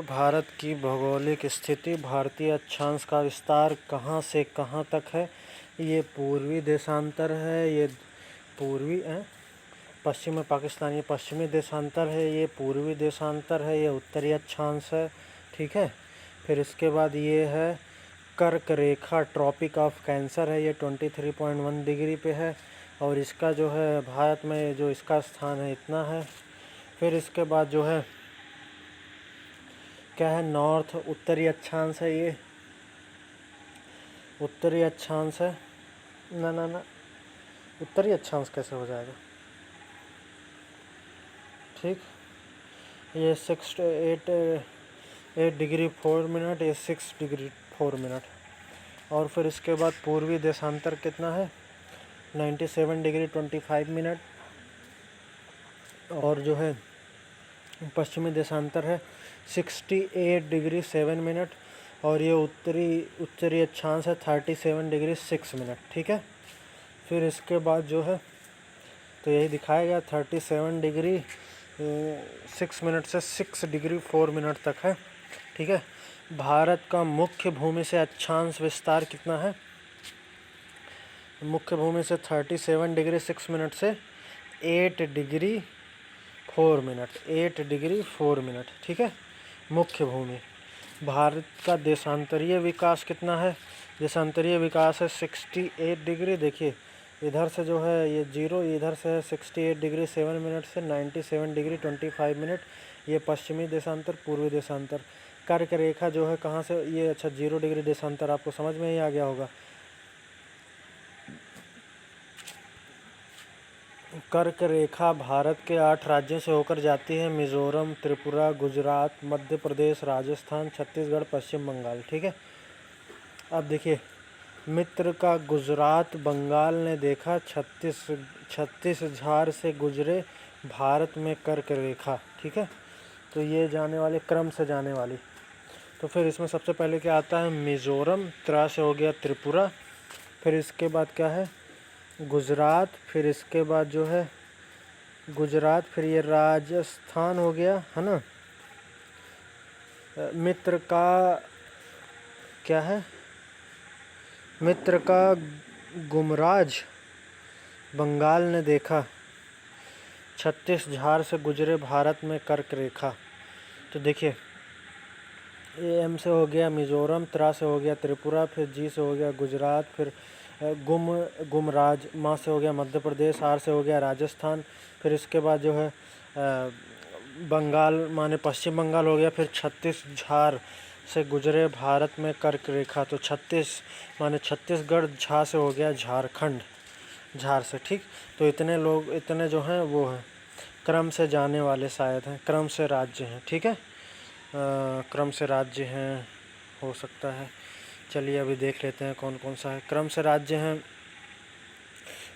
और भारत की भौगोलिक स्थिति। भारतीय अक्षांश का विस्तार कहाँ से कहाँ तक है? ये पूर्वी देशांतर है, ये पूर्वी पश्चिम में पाकिस्तान, ये पश्चिमी देशांतर है, ये पूर्वी देशांतर है, ये उत्तरी अक्षांश है। ठीक है। फिर इसके बाद ये है कर्क रेखा, ट्रॉपिक ऑफ कैंसर है, ये 23.1 डिग्री पे है और इसका जो है भारत में जो इसका स्थान है इतना है। फिर इसके बाद जो है क्या है, नॉर्थ उत्तरी अक्षांश है, ये उत्तरी अक्षांश है। ना ना ना, उत्तरी अक्षांश कैसे हो जाएगा? ठीक, ये 8 डिग्री 4 मिनट, ये 6 डिग्री 4 मिनट। और फिर इसके बाद पूर्वी देशांतर कितना है? 97 डिग्री 25 मिनट। और जो है पश्चिमी देशांतर है 68 डिग्री 7 मिनट। और ये उत्तरी अक्षांश है 37 डिग्री 6 मिनट। ठीक है। फिर इसके बाद जो है तो यही दिखाया गया 37 डिग्री 6 मिनट से 6 डिग्री 4 मिनट तक है। ठीक है। भारत का मुख्य भूमि से अक्षांश विस्तार कितना है? मुख्य भूमि से 37 डिग्री 6 मिनट से 8 डिग्री 4 मिनट, 8 डिग्री 4 मिनट। ठीक है, मुख्य भूमि। भारत का देशांतरीय विकास कितना है? देशांतरीय विकास है 68 डिग्री। देखिए इधर से जो है ये 0, इधर से है 68 डिग्री 7 मिनट से 97 डिग्री 25 मिनट। ये पश्चिमी देशांतर, पूर्वी देशांतर। कर्क रेखा जो है कहाँ से, ये अच्छा 0 डिग्री देशांतर आपको समझ में ही आ गया होगा। कर्क रेखा भारत के 8 राज्यों से होकर जाती है: मिजोरम, त्रिपुरा, गुजरात, मध्य प्रदेश, राजस्थान, छत्तीसगढ़, पश्चिम बंगाल। ठीक है। अब देखिए मित्र का गुजरात बंगाल ने देखा, छत्तीसगढ़ से गुजरे भारत में कर्क रेखा। ठीक है, तो ये जाने वाले क्रम से जाने वाली। तो फिर इसमें सबसे पहले क्या आता है? मिजोरम, त्रा से हो गया त्रिपुरा, फिर इसके बाद क्या है? गुजरात, फिर इसके बाद जो है गुजरात, फिर ये राजस्थान हो गया, है ना। मित्र का क्या है? मित्र का गुमराज बंगाल ने देखा, छत्तीसगढ़ से गुजरे भारत में कर्क रेखा। तो देखिए ए एम से हो गया मिजोरम, त्रा से हो गया त्रिपुरा, फिर जी से हो गया गुजरात, फिर गुमराज, माँ से हो गया मध्य प्रदेश, आर से हो गया राजस्थान, फिर इसके बाद जो है बंगाल माने पश्चिम बंगाल हो गया, फिर छत्तीसगढ़ से गुजरे भारत में कर्क रेखा। तो 36 माने छत्तीसगढ़, झा से हो गया झारखंड, झार से। ठीक, तो इतने लोग, इतने जो हैं वो हैं क्रम से जाने वाले, शायद हैं क्रम से राज्य हैं। ठीक है, क्रम से राज्य हैं, हो सकता है। चलिए अभी देख लेते हैं कौन कौन सा है। क्रम से राज्य हैं,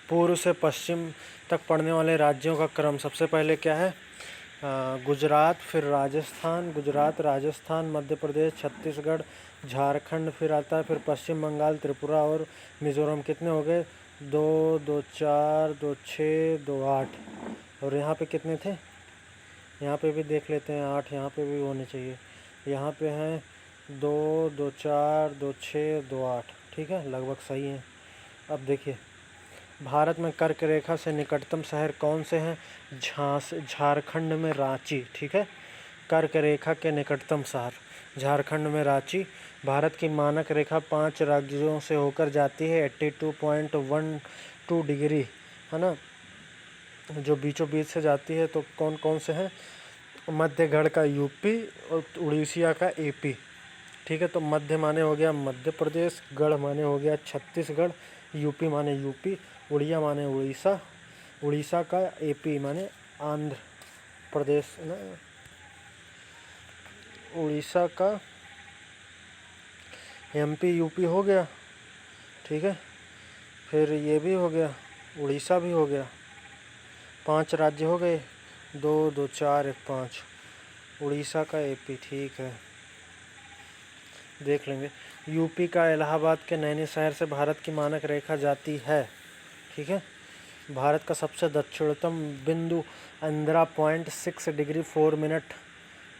पूर्व से पश्चिम तक पड़ने वाले राज्यों का क्रम। सबसे पहले क्या है? गुजरात, फिर राजस्थान, गुजरात, राजस्थान, मध्य प्रदेश, छत्तीसगढ़, झारखंड, फिर आता है फिर पश्चिम बंगाल, त्रिपुरा और मिज़ोरम। कितने हो गए? 2, 2, 4, 2, 6, 2, 8। और यहाँ पे कितने थे? यहाँ पे भी देख लेते हैं, 8 यहाँ पे भी होने चाहिए। यहाँ पे हैं 2, 2, 4, 2, 6, 2, 8। ठीक है, लगभग सही है। अब देखिए भारत में कर्क रेखा से निकटतम शहर कौन से हैं? झारखंड में रांची। ठीक है, कर्क रेखा के निकटतम शहर झारखंड में रांची। भारत की मानक रेखा 5 राज्यों से होकर जाती है, 82.12 डिग्री, है ना, जो बीचों बीच से जाती है। तो कौन कौन से हैं? मध्य गढ़ का यूपी और उड़ीसा का एपी। ठीक है, तो मध्य माने हो गया मध्य प्रदेश, गढ़ माने हो गया छत्तीसगढ़, यूपी माने यूपी, उड़िया माने उड़ीसा, उड़ीसा का एपी माने आंध्र प्रदेश ना, उड़ीसा का एमपी यूपी हो गया। ठीक है, फिर ये भी हो गया, उड़ीसा भी हो गया। 5 राज्य हो गए, 2, 2, 4, 1, 5। उड़ीसा का एपी। ठीक है, देख लेंगे। यूपी का इलाहाबाद के नैनी शहर से भारत की मानक रेखा जाती है। ठीक है, भारत का सबसे दक्षिणतम बिंदु 15.6 डिग्री 4 मिनट।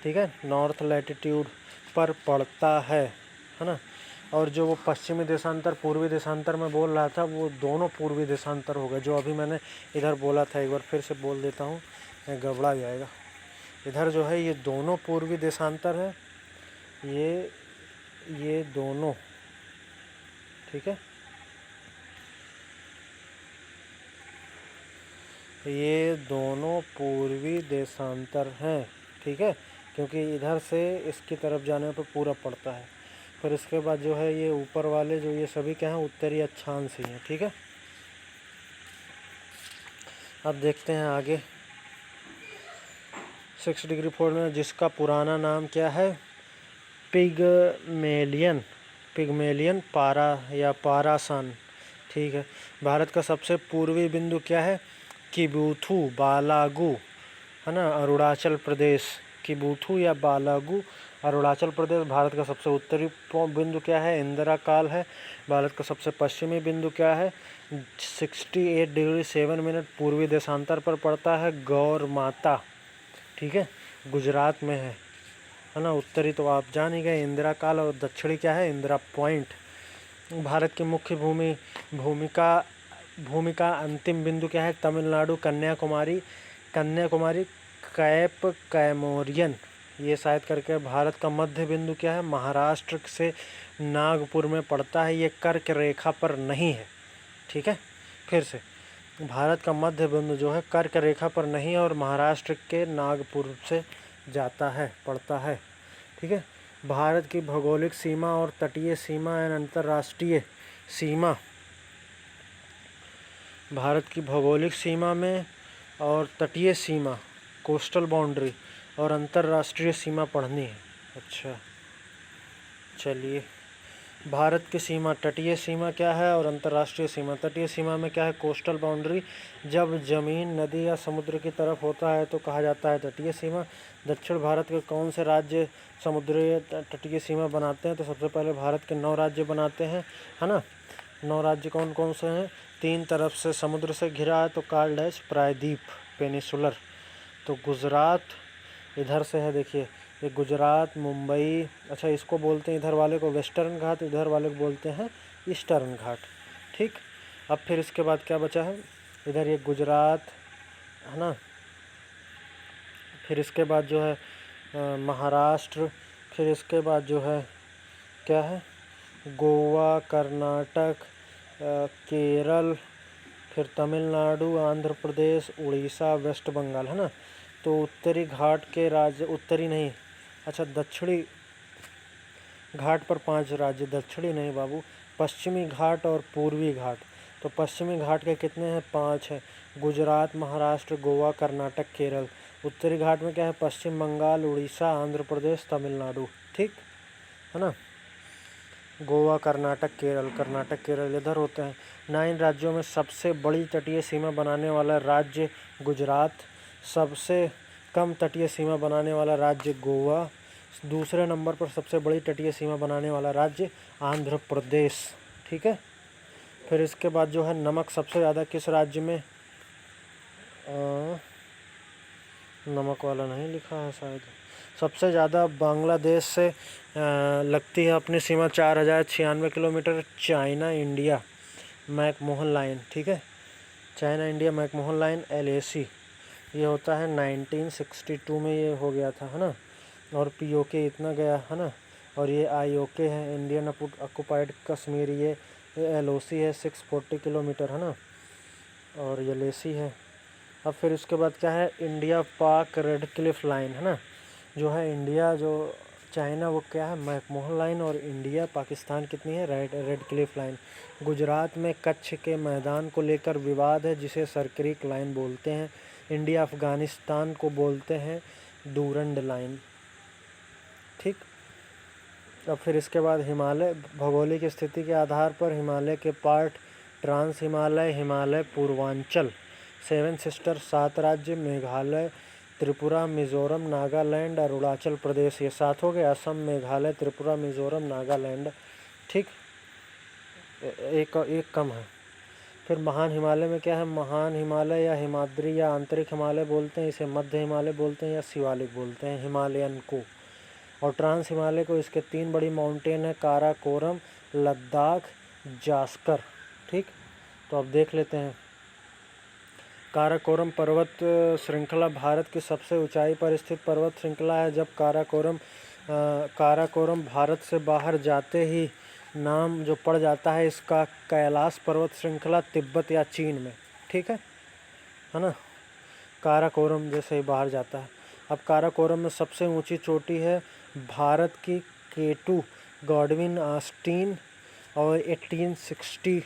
ठीक है, नॉर्थ लैटिट्यूड पर पड़ता है ना। और जो वो पश्चिमी देशांतर पूर्वी देशांतर में बोल रहा था, वो दोनों पूर्वी देशांतर हो गए। जो अभी मैंने इधर बोला था, एक बार फिर से बोल देता हूँ, गड़बड़ा जाएगा। इधर जो है ये दोनों पूर्वी देशांतर है, ये दोनों, ठीक है, ये दोनों पूर्वी देशांतर हैं, ठीक है, क्योंकि इधर से इसकी तरफ जाने पर पूरा पड़ता है। फिर इसके बाद जो है ये ऊपर वाले जो ये सभी क्या हैं, उत्तरी अक्षांश ही हैं, ठीक है। अब देखते हैं आगे 6 डिग्री 4 में, जिसका पुराना नाम क्या है, पिग्मेलियन पारा या पारासन, ठीक है। भारत का सबसे पूर्वी बिंदु क्या है, किबुथु बालागु, है ना, अरुणाचल प्रदेश। किबुथु या बालागु, अरुणाचल प्रदेश। भारत का सबसे उत्तरी बिंदु क्या है, इंदिरा काल है। भारत का सबसे पश्चिमी बिंदु क्या है, 68 डिग्री 7 मिनट पूर्वी देशांतर पर पड़ता है, गौर माता, ठीक है, गुजरात में है ना। उत्तरी तो आप जान ही गए, इंदिरा काल, और दक्षिणी क्या है, इंदिरा पॉइंट। भारत की मुख्य भूमिका अंतिम बिंदु क्या है, तमिलनाडु, कन्याकुमारी कैप कैमोरियन, ये शायद करके। भारत का मध्य बिंदु क्या है, महाराष्ट्र से नागपुर में पड़ता है, ये कर्क रेखा पर नहीं है, ठीक है। फिर से, भारत का मध्य बिंदु जो है कर्क रेखा पर नहीं है और महाराष्ट्र के नागपुर से जाता है, पड़ता है, ठीक है। भारत की भौगोलिक सीमा और तटीय सीमा एवं अंतर्राष्ट्रीय सीमा, भारत की भौगोलिक सीमा में और तटीय सीमा, कोस्टल बाउंड्री, और अंतर्राष्ट्रीय सीमा पढ़नी है। अच्छा, चलिए, भारत की सीमा, तटीय सीमा क्या है और अंतर्राष्ट्रीय सीमा। तटीय सीमा में क्या है, कोस्टल बाउंड्री। जब जमीन नदी या समुद्र की तरफ होता है तो कहा जाता है तटीय सीमा। दक्षिण भारत के कौन से राज्य समुद्री तटीय सीमा बनाते हैं, तो सबसे पहले भारत के 9 राज्य बनाते हैं, है ना। 9 राज्य कौन कौन से हैं, 3 तरफ से समुद्र से घिरा है तो कार्ड है प्रायद्वीप, पेनिसुलर। तो गुजरात इधर से है, देखिए ये गुजरात, मुंबई, अच्छा इसको बोलते हैं इधर वाले को वेस्टर्न घाट, इधर वाले को बोलते हैं ईस्टर्न घाट, ठीक। अब फिर इसके बाद क्या बचा है, इधर ये गुजरात, है ना। फिर इसके बाद जो है महाराष्ट्र, फिर इसके बाद जो है क्या है, गोवा, कर्नाटक, केरल, फिर तमिलनाडु, आंध्र प्रदेश, उड़ीसा, वेस्ट बंगाल, है ना। तो उत्तरी घाट के राज्य, उत्तरी नहीं, अच्छा दक्षिणी घाट पर 5 राज्य, दक्षिणी नहीं बाबू, पश्चिमी घाट और पूर्वी घाट। तो पश्चिमी घाट के कितने हैं, 5 है, गुजरात, महाराष्ट्र, गोवा, कर्नाटक, केरल। उत्तरी घाट में क्या है, पश्चिम बंगाल, उड़ीसा, आंध्र प्रदेश, तमिलनाडु, ठीक है ना। गोवा, कर्नाटक, केरल इधर होते हैं। 9 राज्यों में सबसे बड़ी तटीय सीमा बनाने वाला राज्य गुजरात, सबसे कम तटीय सीमा बनाने वाला राज्य गोवा, दूसरे नंबर पर सबसे बड़ी तटीय सीमा बनाने वाला राज्य आंध्र प्रदेश, ठीक है। फिर इसके बाद जो है नमक सबसे ज़्यादा किस राज्य में, नमक वाला नहीं लिखा है शायद, सबसे ज़्यादा बांग्लादेश से लगती है अपनी सीमा 4096 kilometre, China India McMahon line, ठीक है। China India McMahon line LAC, ये होता है 1962 में ये हो गया था, है ना। और POK इतना गया, है ना। और ये IOK है, इंडियन ऑक्युपाइड कश्मीर, ये LOC है 640 किलोमीटर, है ना। और ये LAC है। अब फिर उसके बाद क्या है, इंडिया पाक रेड क्लिफ लाइन, है ना। जो है इंडिया, जो चाइना वो क्या है, मैकमोहन लाइन, और इंडिया पाकिस्तान कितनी है, रेड क्लिफ लाइन। गुजरात में कच्छ के मैदान को लेकर विवाद है, जिसे सरक्रीक लाइन बोलते हैं। इंडिया अफ़गानिस्तान को बोलते हैं डूरंड लाइन, ठीक। अब फिर इसके बाद हिमालय, भौगोलिक स्थिति के आधार पर हिमालय के part, trans Himalaya, Himalaya Purvanchal, 7 sister, 7 राज्य, मेघालय, त्रिपुरा, मिज़ोरम, नागालैंड, अरुणाचल प्रदेश, ये 7 हो गए। असम, मेघालय, त्रिपुरा, मिज़ोरम, नागालैंड, ठीक। एक कम है। फिर महान हिमालय में क्या है, महान हिमालय या हिमाद्री या आंतरिक हिमालय बोलते हैं, इसे मध्य हिमालय बोलते हैं या शिवालिक बोलते हैं हिमालयन को। और ट्रांस हिमालय को इसके 3 बड़ी माउंटेन है, काराकोरम, लद्दाख, जास्कर। ठीक, तो अब देख लेते हैं। काराकोरम पर्वत श्रृंखला भारत की सबसे ऊंचाई पर स्थित पर्वत श्रृंखला है। जब काराकोरम भारत से बाहर जाते ही नाम जो पड़ जाता है इसका कैलाश पर्वत श्रृंखला, तिब्बत या चीन में। ठीक है ना, काराकोरम जैसे ही बाहर जाता है। अब काराकोरम में सबसे ऊंची चोटी है भारत की केटू गॉडविन ऑस्टिन और 1860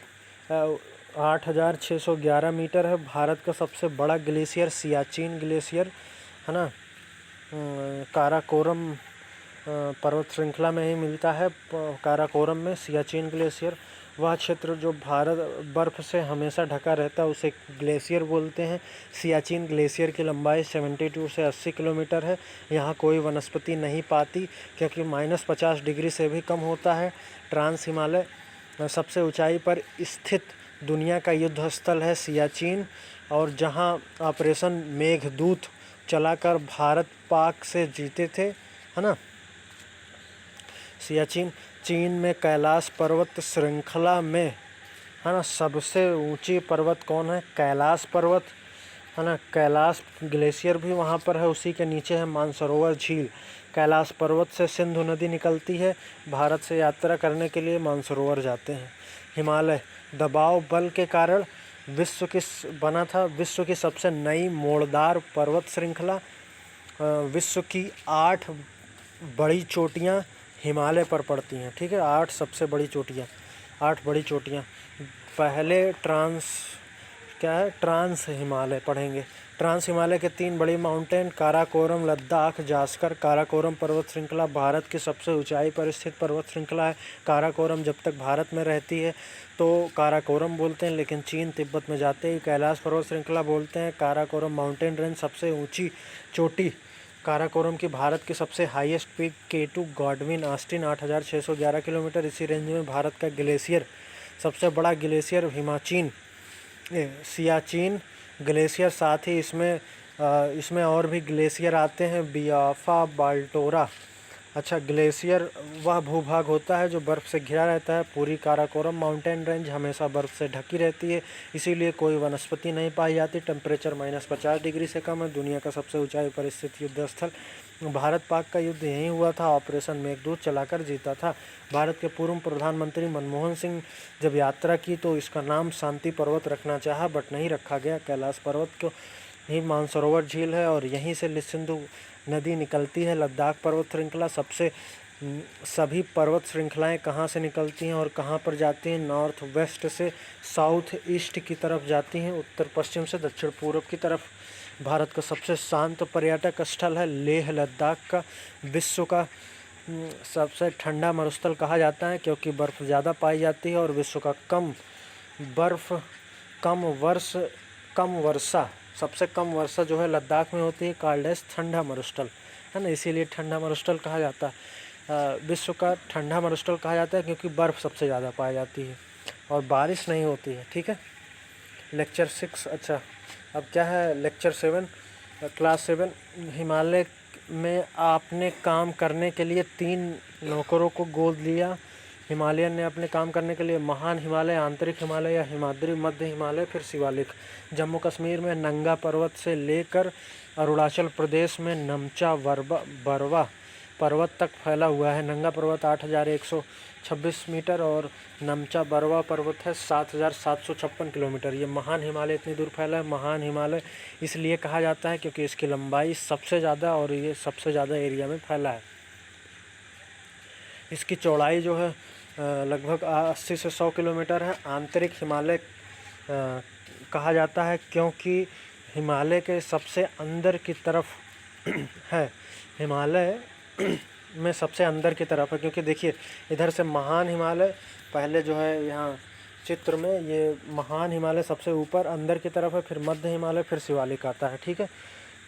8611 मीटर है। भारत का सबसे बड़ा ग्लेशियर सियाचिन ग्लेशियर है ना, काराकोरम पर्वत श्रृंखला में ही मिलता है। काराकोरम में सियाचिन ग्लेशियर, वह क्षेत्र जो भारत बर्फ़ से हमेशा ढका रहता है उसे ग्लेशियर बोलते हैं। सियाचिन ग्लेशियर की लंबाई 72 से 80 किलोमीटर है। यहाँ कोई वनस्पति नहीं पाती क्योंकि -50 डिग्री से भी कम होता है। ट्रांस हिमालय सबसे ऊंचाई पर स्थित दुनिया का युद्ध स्थल है सियाचिन, और जहाँ ऑपरेशन मेघदूत चलाकर भारत पाक से जीते थे, है ना। सियाचिन चीन में कैलाश पर्वत श्रृंखला में, है ना, सबसे ऊंची पर्वत कौन है, कैलाश पर्वत, है ना। कैलाश ग्लेशियर भी वहाँ पर है, उसी के नीचे है मानसरोवर झील। कैलाश पर्वत से सिंधु नदी निकलती है। भारत से यात्रा करने के लिए मानसरोवर जाते हैं। हिमालय दबाव बल के कारण विश्व की सबसे नई मोड़दार पर्वत श्रृंखला। विश्व की 8 बड़ी चोटियाँ हिमालय पर पड़ती हैं। ठीक है, 8 सबसे बड़ी चोटियाँ, 8 बड़ी चोटियाँ। पहले ट्रांस हिमालय पढ़ेंगे। ट्रांस हिमालय के 3 बड़ी माउंटेन, काराकोरम, लद्दाख, जास्कर। काराकोरम पर्वत श्रृंखला भारत की सबसे ऊंचाई पर स्थित पर्वत श्रृंखला है। काराकोरम जब तक भारत में रहती है तो काराकोरम बोलते हैं, लेकिन चीन तिब्बत में जाते ही कैलाश पर्वत श्रृंखला बोलते हैं। काराकोरम माउंटेन रेंज सबसे ऊंची चोटी काराकोरम की भारत की सबसे highest peak K two Godwin Austen 8611 kilometre. इसी रेंज में भारत का ग्लेशियर सबसे बड़ा ग्लेशियर सियाचिन ग्लेशियर। साथ ही इसमें और भी ग्लेशियर आते हैं, बियाफा, बाल्टोरा। अच्छा, ग्लेशियर वह भूभाग होता है जो बर्फ़ से घिरा रहता है। पूरी काराकोरम माउंटेन रेंज हमेशा बर्फ़ से ढकी रहती है, इसीलिए कोई वनस्पति नहीं पाई जाती। टेम्परेचर -50 डिग्री से कम है। दुनिया का सबसे ऊंचाई पर स्थित युद्ध स्थल। भारत पाक का युद्ध यहीं हुआ था, ऑपरेशन मेघदूत चलाकर जीता था। भारत के पूर्व प्रधानमंत्री मनमोहन सिंह जब यात्रा की तो इसका नाम शांति पर्वत रखना चाहा, बट नहीं रखा गया। कैलाश पर्वत को ही मानसरोवर झील है और यहीं से सिंधु नदी निकलती है। लद्दाख पर्वत श्रृंखला सभी पर्वत श्रृंखलाएं कहाँ से निकलती हैं और कहाँ पर जाती हैं, नॉर्थ वेस्ट से साउथ ईस्ट की तरफ जाती हैं, उत्तर पश्चिम से दक्षिण पूर्व की तरफ। भारत का सबसे शांत पर्यटक स्थल है लेह लद्दाख का। विश्व का सबसे ठंडा मरुस्थल कहा जाता है क्योंकि बर्फ़ ज़्यादा पाई जाती है, और विश्व का सबसे कम वर्षा जो है लद्दाख में होती है। काल्डेस्ट ठंडा मरुस्थल है ना, इसीलिए ठंडा मरुस्थल कहा जाता है। विश्व का ठंडा मरुस्थल कहा जाता है क्योंकि बर्फ़ सबसे ज़्यादा पाई जाती है और बारिश नहीं होती है। ठीक है, लेक्चर 6। अच्छा, अब क्या है लेक्चर 7, क्लास 7। हिमालय में आपने काम करने के लिए 3 नौकरों को गोद लिया। हिमालयन ने अपने काम करने के लिए महान हिमालय, आंतरिक हिमालय या हिमाद्री, मध्य हिमालय, फिर शिवालिक। जम्मू कश्मीर में नंगा पर्वत से लेकर अरुणाचल प्रदेश में नमचा बरवा पर्वत तक फैला हुआ है। नंगा पर्वत 8126 मीटर और नमचा बरवा पर्वत है 7756 किलोमीटर। ये महान हिमालय इतनी दूर फैला है। महान हिमालय इसलिए कहा जाता है क्योंकि इसकी लंबाई सबसे ज़्यादा और ये सबसे ज़्यादा एरिया में फैला है। इसकी चौड़ाई जो है लगभग 80 से 100 किलोमीटर है। आंतरिक हिमालय कहा जाता है क्योंकि हिमालय के सबसे अंदर की तरफ है। हिमालय में सबसे अंदर की तरफ है क्योंकि देखिए इधर से महान हिमालय पहले जो है यहाँ चित्र में, ये महान हिमालय सबसे ऊपर अंदर की तरफ है, फिर मध्य हिमालय, फिर शिवालिक आता है। ठीक है,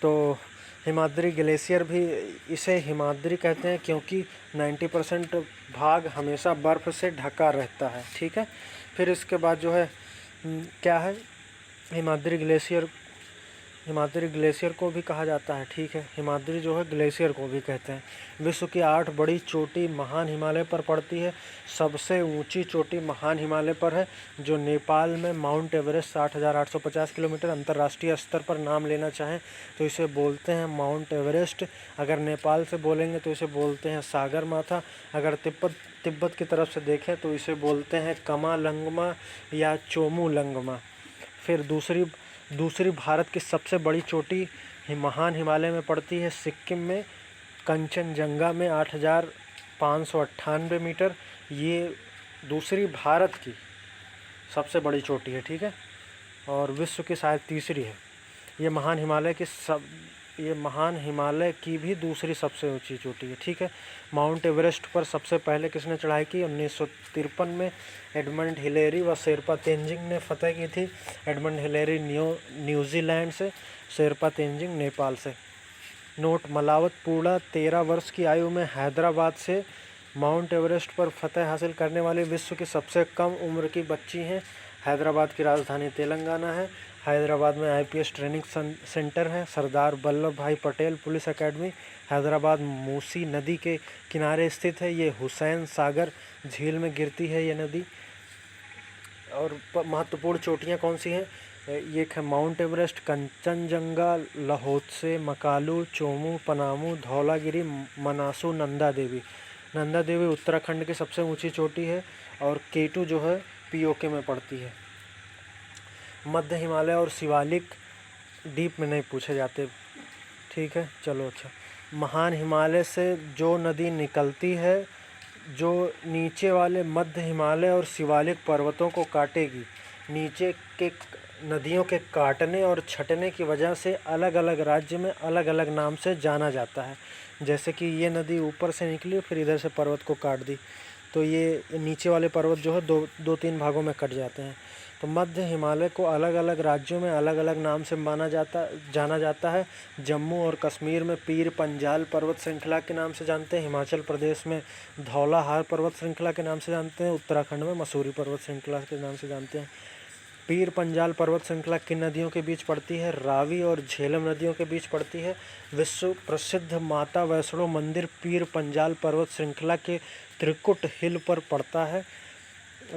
तो हिमाद्री ग्लेशियर भी, इसे हिमाद्री कहते हैं क्योंकि 90% भाग हमेशा बर्फ़ से ढका रहता है। ठीक है, फिर इसके बाद जो है क्या है, हिमाद्री ग्लेशियर, हिमाद्री ग्लेशियर को भी कहा जाता है, ठीक है। हिमाद्री जो है ग्लेशियर को भी कहते हैं। विश्व की 8 बड़ी चोटी महान हिमालय पर पड़ती है। सबसे ऊंची चोटी महान हिमालय पर है, जो नेपाल में माउंट एवरेस्ट 8,850 किलोमीटर। अंतर्राष्ट्रीय स्तर पर नाम लेना चाहें तो इसे बोलते हैं माउंट एवरेस्ट। अगर नेपाल से बोलेंगे तो इसे बोलते हैं सागर माथा। अगर तिब्बत की तरफ से देखें तो इसे बोलते हैं कमालंगमा या चोमुलंगमा। फिर दूसरी भारत की सबसे बड़ी चोटी महान हिमालय में पड़ती है, सिक्किम में कंचनजंगा में 8,598 मीटर। ये दूसरी भारत की सबसे बड़ी चोटी है, ठीक है, और विश्व की शायद तीसरी है। ये महान हिमालय की भी दूसरी सबसे ऊंची चोटी है, ठीक है। माउंट एवरेस्ट पर सबसे पहले किसने चढ़ाई की? 1953 में एडमंड हिलेरी व शेरपा तेंजिंग ने फतह की थी। एडमंड हिलेरी न्यूजीलैंड से, शेरपा तेंजिंग नेपाल से। नोट: मलावत पूर्णा 13 वर्ष की आयु में हैदराबाद से माउंट एवरेस्ट पर फतह हासिल करने वाली विश्व की सबसे कम उम्र की बच्ची हैं। हैदराबाद की राजधानी तेलंगाना है। हैदराबाद में आईपीएस ट्रेनिंग सेंटर है। सरदार वल्लभ भाई पटेल पुलिस एकेडमी हैदराबाद मूसी नदी के किनारे स्थित है। ये हुसैन सागर झील में गिरती है ये नदी। और महत्वपूर्ण चोटियाँ कौन सी हैं? ये है माउंट एवरेस्ट, कंचनजंगा, लहोत्से, मकालू, चोमू, पनामू, धौलागिरी, मनासू, नंदा देवी। नंदा देवी उत्तराखंड की सबसे ऊंची चोटी है, और केटू जो है पीओके में पड़ती है। मध्य हिमालय और शिवालिक डीप में नहीं पूछे जाते, ठीक है, चलो अच्छा। महान हिमालय से जो नदी निकलती है, जो नीचे वाले मध्य हिमालय और शिवालिक पर्वतों को काटेगी। नीचे के नदियों के काटने और छटने की वजह से अलग अलग राज्य में अलग अलग नाम से जाना जाता है। जैसे कि ये नदी ऊपर से निकली फिर इधर से पर्वत को काट दी, तो ये नीचे वाले पर्वत जो है दो तीन भागों में कट जाते हैं। तो मध्य हिमालय को अलग अलग राज्यों में अलग अलग नाम से जाना जाता है। जम्मू और कश्मीर में पीर पंजाल पर्वत श्रृंखला के नाम से जानते हैं। हिमाचल प्रदेश में धौलाहार पर्वत श्रृंखला के नाम से जानते हैं। उत्तराखंड में मसूरी पर्वत श्रृंखला के नाम से जानते हैं। पीर पंजाल पर्वत श्रृंखला किन नदियों के बीच पड़ती है? रावी और झेलम नदियों के बीच पड़ती है। विश्व प्रसिद्ध माता वैष्णो मंदिर पीर पंजाल पर्वत श्रृंखला के त्रिकुट हिल पर पड़ता है।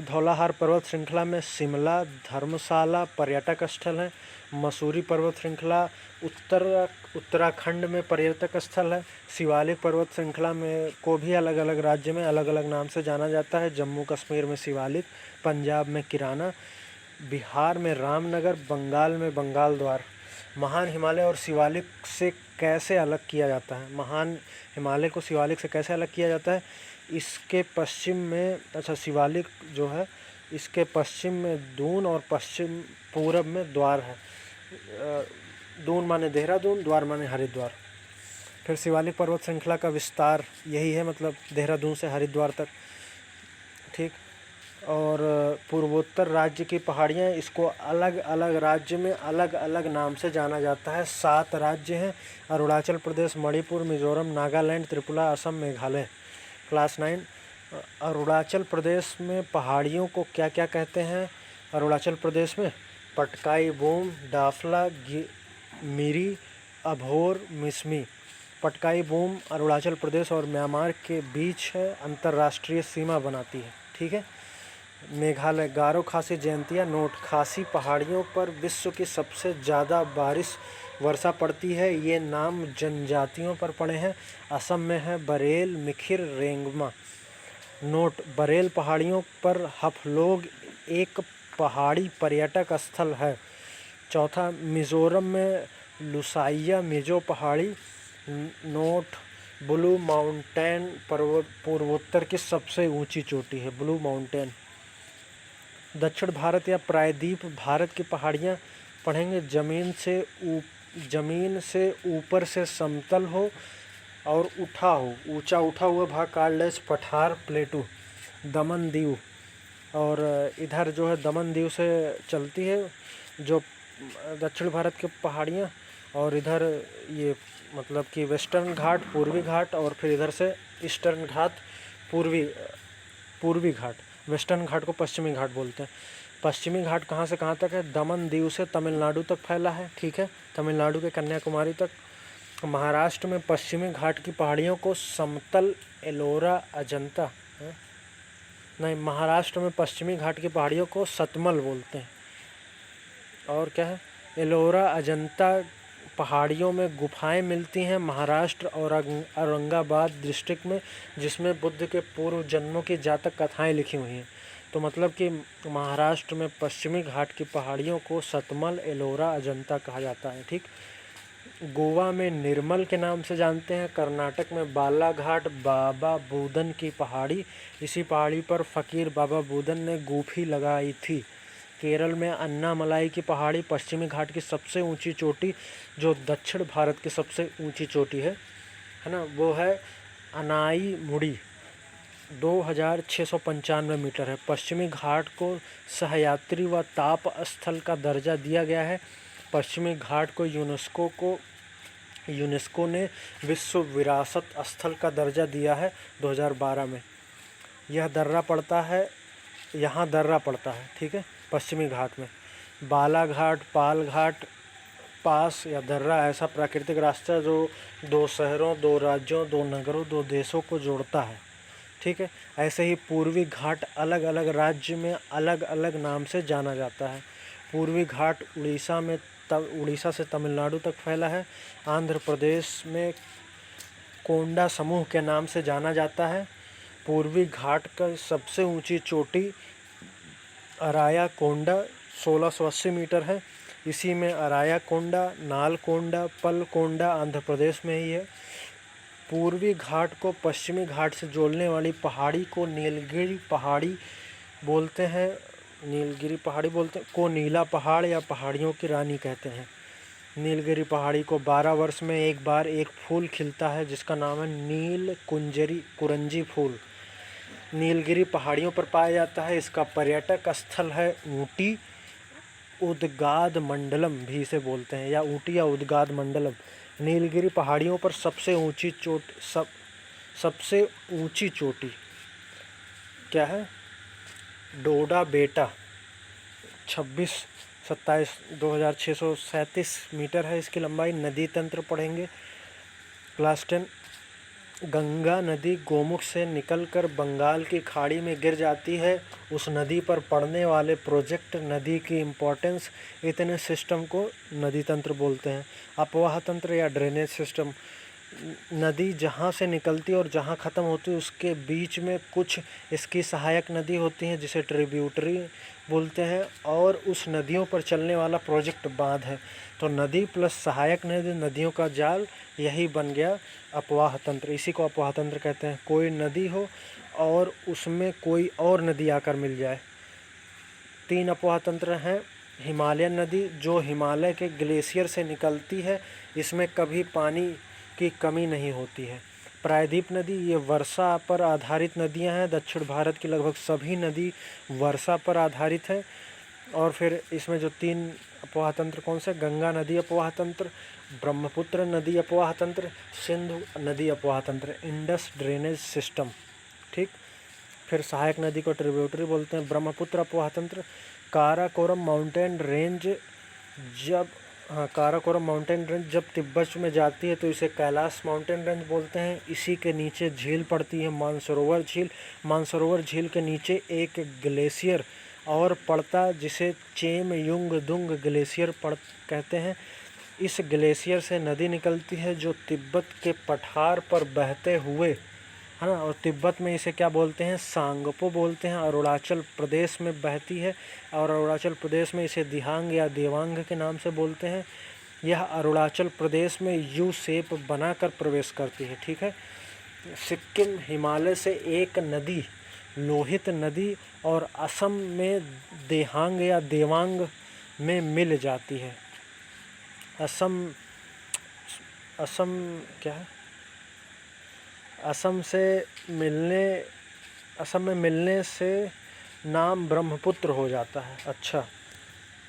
धौलाहार पर्वत श्रृंखला में शिमला, धर्मशाला पर्यटक स्थल है। मसूरी पर्वत श्रृंखला उत्तराखंड में पर्यटक स्थल है। शिवालिक पर्वत श्रृंखला में को भी अलग अलग राज्य में अलग अलग नाम से जाना जाता है। जम्मू कश्मीर में शिवालिक, पंजाब में किराना, बिहार में रामनगर, बंगाल में बंगाल द्वार। महान हिमालय और शिवालिक से कैसे अलग किया जाता है? महान हिमालय को शिवालिक से कैसे अलग किया जाता है? इसके पश्चिम में, अच्छा, शिवालिक जो है इसके पश्चिम में दून और पश्चिम पूरब में द्वार है। दून माने देहरादून, द्वार माने हरिद्वार। फिर शिवालिक पर्वत श्रृंखला का विस्तार यही है, मतलब देहरादून से हरिद्वार तक, ठीक। और पूर्वोत्तर राज्य की पहाड़ियाँ, इसको अलग अलग राज्य में अलग अलग नाम से जाना जाता है। 7 राज्य हैं: अरुणाचल प्रदेश, मणिपुर, मिजोरम, नागालैंड, त्रिपुरा, असम, मेघालय। क्लास 9। अरुणाचल प्रदेश में पहाड़ियों को क्या क्या कहते हैं? अरुणाचल प्रदेश में पटकाई बूम, डाफला, मिरी, अभोर, मिसमी। पटकाई बूम अरुणाचल प्रदेश और म्यांमार के बीच है, अंतर्राष्ट्रीय सीमा बनाती है, ठीक है। मेघालय गारो खासी जयंतिया। नोट: खासी पहाड़ियों पर विश्व की सबसे ज़्यादा वर्षा पड़ती है। ये नाम जनजातियों पर पड़े हैं। असम में है बरेल, मिखिर, रेंगमा। नोट: बरेल पहाड़ियों पर हफलोग एक पहाड़ी पर्यटक स्थल है। चौथा, मिजोरम में लुसाइया मिजो पहाड़ी। नोट: ब्लू माउंटेन पूर्वोत्तर की सबसे ऊंची चोटी है, ब्लू माउंटेन। दक्षिण भारत या प्रायद्वीप भारत की पहाड़ियाँ पढ़ेंगे। जमीन से ऊपर से समतल हो और ऊंचा उठा हुआ भाग कार्लेज, पठार, प्लेटू, दमन दीव। और इधर जो है दमन दीव से चलती है जो दक्षिण भारत की पहाड़ियाँ, और इधर ये मतलब कि वेस्टर्न घाट, पूर्वी घाट, और फिर इधर से ईस्टर्न घाट, पूर्वी घाट। वेस्टर्न घाट को पश्चिमी घाट बोलते हैं। पश्चिमी घाट कहाँ से कहाँ तक है? दमन दीव से तमिलनाडु तक फैला है, ठीक है, तमिलनाडु के कन्याकुमारी तक। महाराष्ट्र में पश्चिमी घाट की पहाड़ियों को समतल एलोरा अजंता नहीं, महाराष्ट्र में पश्चिमी घाट की पहाड़ियों को सतमल बोलते हैं। और क्या है? एलोरा अजंता पहाड़ियों में गुफाएं मिलती हैं महाराष्ट्र और औरंगाबाद डिस्ट्रिक्ट में, जिसमें बुद्ध के पूर्व जन्मों की जातक कथाएं लिखी हुई हैं। तो मतलब कि महाराष्ट्र में पश्चिमी घाट की पहाड़ियों को सतमल, एलोरा, अजंता कहा जाता है, ठीक। गोवा में निर्मल के नाम से जानते हैं। कर्नाटक में बालाघाट बाबा बूदन की पहाड़ी, इसी पहाड़ी पर फ़कीर बाबा बूदन ने गुफी लगाई थी। केरल में अन्नामलाई की पहाड़ी पश्चिमी घाट की सबसे ऊंची चोटी, जो दक्षिण भारत की सबसे ऊंची चोटी है ना, वो है अनाई मुड़ी, 2695 मीटर है। पश्चिमी घाट को सहयात्री व ताप स्थल का दर्जा दिया गया है। पश्चिमी घाट को यूनेस्को ने विश्व विरासत स्थल का दर्जा दिया है 2012 में। यहाँ दर्रा पड़ता है, ठीक है, पश्चिमी घाट में। बालाघाट, पालघाट पास या दर्रा ऐसा प्राकृतिक रास्ता जो 2 शहरों, 2 राज्यों, 2 नगरों, 2 देशों को जोड़ता है, ठीक है। ऐसे ही पूर्वी घाट अलग अलग राज्य में अलग अलग नाम से जाना जाता है। पूर्वी घाट उड़ीसा से तमिलनाडु तक फैला है। आंध्र प्रदेश में कोंडा समूह के नाम से जाना जाता है। पूर्वी घाट का सबसे ऊंची चोटी अराया कोंडा 1680 मीटर है। इसी में अराया कोंडा, नालकोंडा, पलकोंडा आंध्र प्रदेश में ही है। पूर्वी घाट को पश्चिमी घाट से जोड़ने वाली पहाड़ी को नीलगिरी पहाड़ी बोलते हैं। को नीला पहाड़ या पहाड़ियों की रानी कहते हैं। नीलगिरी पहाड़ी को 12 वर्ष में एक बार एक फूल खिलता है, जिसका नाम है नील कुरंजी फूल। नीलगिरी पहाड़ियों पर पाया जाता है। इसका पर्यटक स्थल है ऊटी उद्गाद मंडलम भी इसे बोलते हैं, या ऊटी या उद्गाद मंडलम। नीलगिरी पहाड़ियों पर सबसे ऊंची चोटी क्या है? डोडा बेटा 2637 मीटर है इसकी लंबाई। नदी तंत्र पढ़ेंगे क्लास 10। गंगा नदी गोमुख से निकलकर बंगाल की खाड़ी में गिर जाती है। उस नदी पर पड़ने वाले प्रोजेक्ट नदी की इम्पोर्टेंस, इतने सिस्टम को नदी तंत्र बोलते हैं। अपवाह तंत्र या ड्रेनेज सिस्टम, नदी जहाँ से निकलती है और जहाँ ख़त्म होती है उसके बीच में कुछ इसकी सहायक नदी होती हैं, जिसे ट्रिब्यूटरी बोलते हैं, और उस नदियों पर चलने वाला प्रोजेक्ट बांध है। तो नदी प्लस सहायक नदियों का जाल, यही बन गया अपवाह तंत्र। इसी को अपवाह तंत्र कहते हैं। कोई नदी हो और उसमें कोई और नदी आकर मिल जाए। 3 अपवाह तंत्र हैं। हिमालयन नदी, जो हिमालय के ग्लेशियर से निकलती है, इसमें कभी पानी की कमी नहीं होती है। प्रायद्वीप नदी, ये वर्षा पर आधारित नदियां हैं। दक्षिण भारत की लगभग सभी नदी वर्षा पर आधारित है। और फिर इसमें जो 3 अपवाह तंत्र कौन से? गंगा नदी अपवाह तंत्र, ब्रह्मपुत्र नदी अपवाह तंत्र, सिंधु नदी अपवाह तंत्र, इंडस ड्रेनेज सिस्टम, ठीक। फिर सहायक नदी को ट्रिब्यूटरी बोलते हैं। ब्रह्मपुत्र अपवाह तंत्र, काराकोरम माउंटेन रेंज जब तिब्बत में जाती है तो इसे कैलाश माउंटेन रेंज बोलते हैं। इसी के नीचे झील पड़ती है मानसरोवर झील। मानसरोवर झील के नीचे एक ग्लेशियर और पड़ता, जिसे चेमयुंगदुंग ग्लेशियर कहते हैं। इस ग्लेशियर से नदी निकलती है, जो तिब्बत के पठार पर बहते हुए, है ना, और तिब्बत में इसे क्या बोलते हैं? सांगपो बोलते हैं। अरुणाचल प्रदेश में बहती है और अरुणाचल प्रदेश में इसे दिहांग या देवांग के नाम से बोलते हैं। यह अरुणाचल प्रदेश में यू शेप बनाकर प्रवेश करती है, ठीक है। सिक्किम हिमालय से एक नदी, लोहित नदी, और असम में देहांग या देवांग में मिल जाती है। असम क्या है? असम में मिलने से नाम ब्रह्मपुत्र हो जाता है। अच्छा,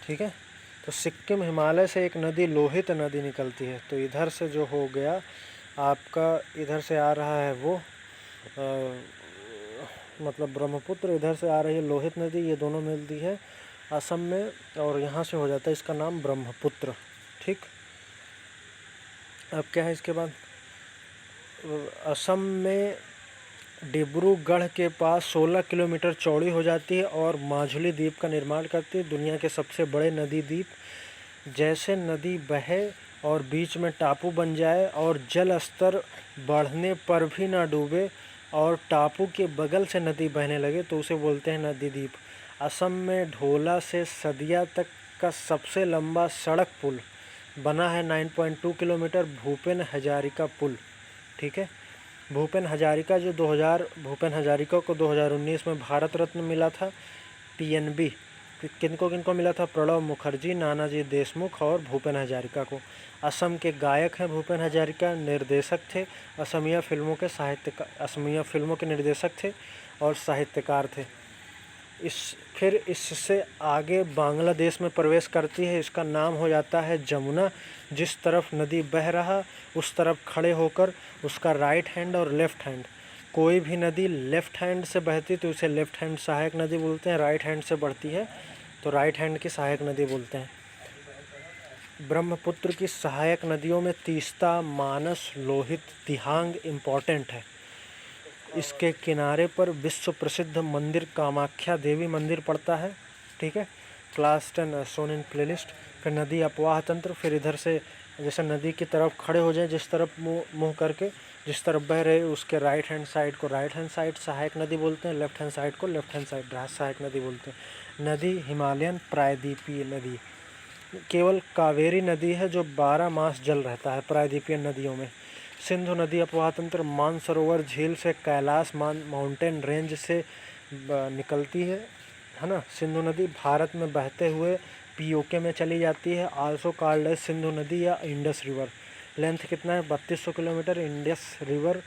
ठीक है। तो सिक्किम हिमालय से एक नदी, लोहित नदी निकलती है। तो इधर से जो हो गया आपका, इधर से आ रहा है वो मतलब ब्रह्मपुत्र, इधर से आ रही है लोहित नदी, ये दोनों मिलती है असम में, और यहाँ से हो जाता है इसका नाम ब्रह्मपुत्र। ठीक, अब क्या है इसके बाद, असम में डिब्रूगढ़ के पास 16 किलोमीटर चौड़ी हो जाती है और माजुली द्वीप का निर्माण करती है, दुनिया के सबसे बड़े नदी द्वीप। जैसे नदी बहे और बीच में टापू बन जाए और जल स्तर बढ़ने पर भी ना डूबे और टापू के बगल से नदी बहने लगे तो उसे बोलते हैं नदी द्वीप। असम में ढोला से सदिया तक का सबसे लंबा सड़क पुल बना है 9.2 किलोमीटर, भूपेन हजारिका पुल। ठीक है, भूपेन हजारिका को 2019 में भारत रत्न मिला था। पीएनबी किनको मिला था? प्रणब मुखर्जी, नानाजी देशमुख और भूपेन हजारिका को। असम के गायक हैं भूपेन हजारिका, निर्देशक थे, असमिया फिल्मों के निर्देशक थे और साहित्यकार थे। फिर इससे आगे बांग्लादेश में प्रवेश करती है, इसका नाम हो जाता है जमुना। जिस तरफ नदी बह रहा उस तरफ खड़े होकर उसका राइट हैंड और लेफ्ट हैंड, कोई भी नदी लेफ्ट हैंड से बहती तो उसे लेफ्ट हैंड सहायक नदी बोलते हैं, राइट हैंड से बढ़ती है तो राइट हैंड की सहायक नदी बोलते हैं। ब्रह्मपुत्र की सहायक नदियों में तीस्ता, मानस, लोहित, दिहांग इम्पॉर्टेंट है। इसके किनारे पर विश्व प्रसिद्ध मंदिर कामाख्या देवी मंदिर पड़ता है। ठीक है, क्लास 10 सोन इन प्लेलिस्ट। फिर नदी अपवाह तंत्र, फिर इधर से जैसे नदी की तरफ खड़े हो जाए, जिस तरफ मुंह करके जिस तरफ बह रहे उसके राइट हैंड साइड को राइट हैंड साइड सहायक नदी बोलते हैं, लेफ्ट हैंड साइड को लेफ्ट हैंड साइड सहायक नदी बोलते हैं। नदी हिमालयन प्रायद्वीपीय नदी, केवल कावेरी नदी है जो 12 मास जल रहता है प्रायद्वीपीय नदियों में। सिंधु नदी अपवाह तंत्र मानसरोवर झील से, कैलाश माउंटेन रेंज से निकलती है ना। सिंधु नदी भारत में बहते हुए पीओके में चली जाती है, आल्सो कॉल्ड एज सिंधु नदी या इंडस रिवर। लेंथ कितना है? 3200 किलोमीटर। इंडस रिवर,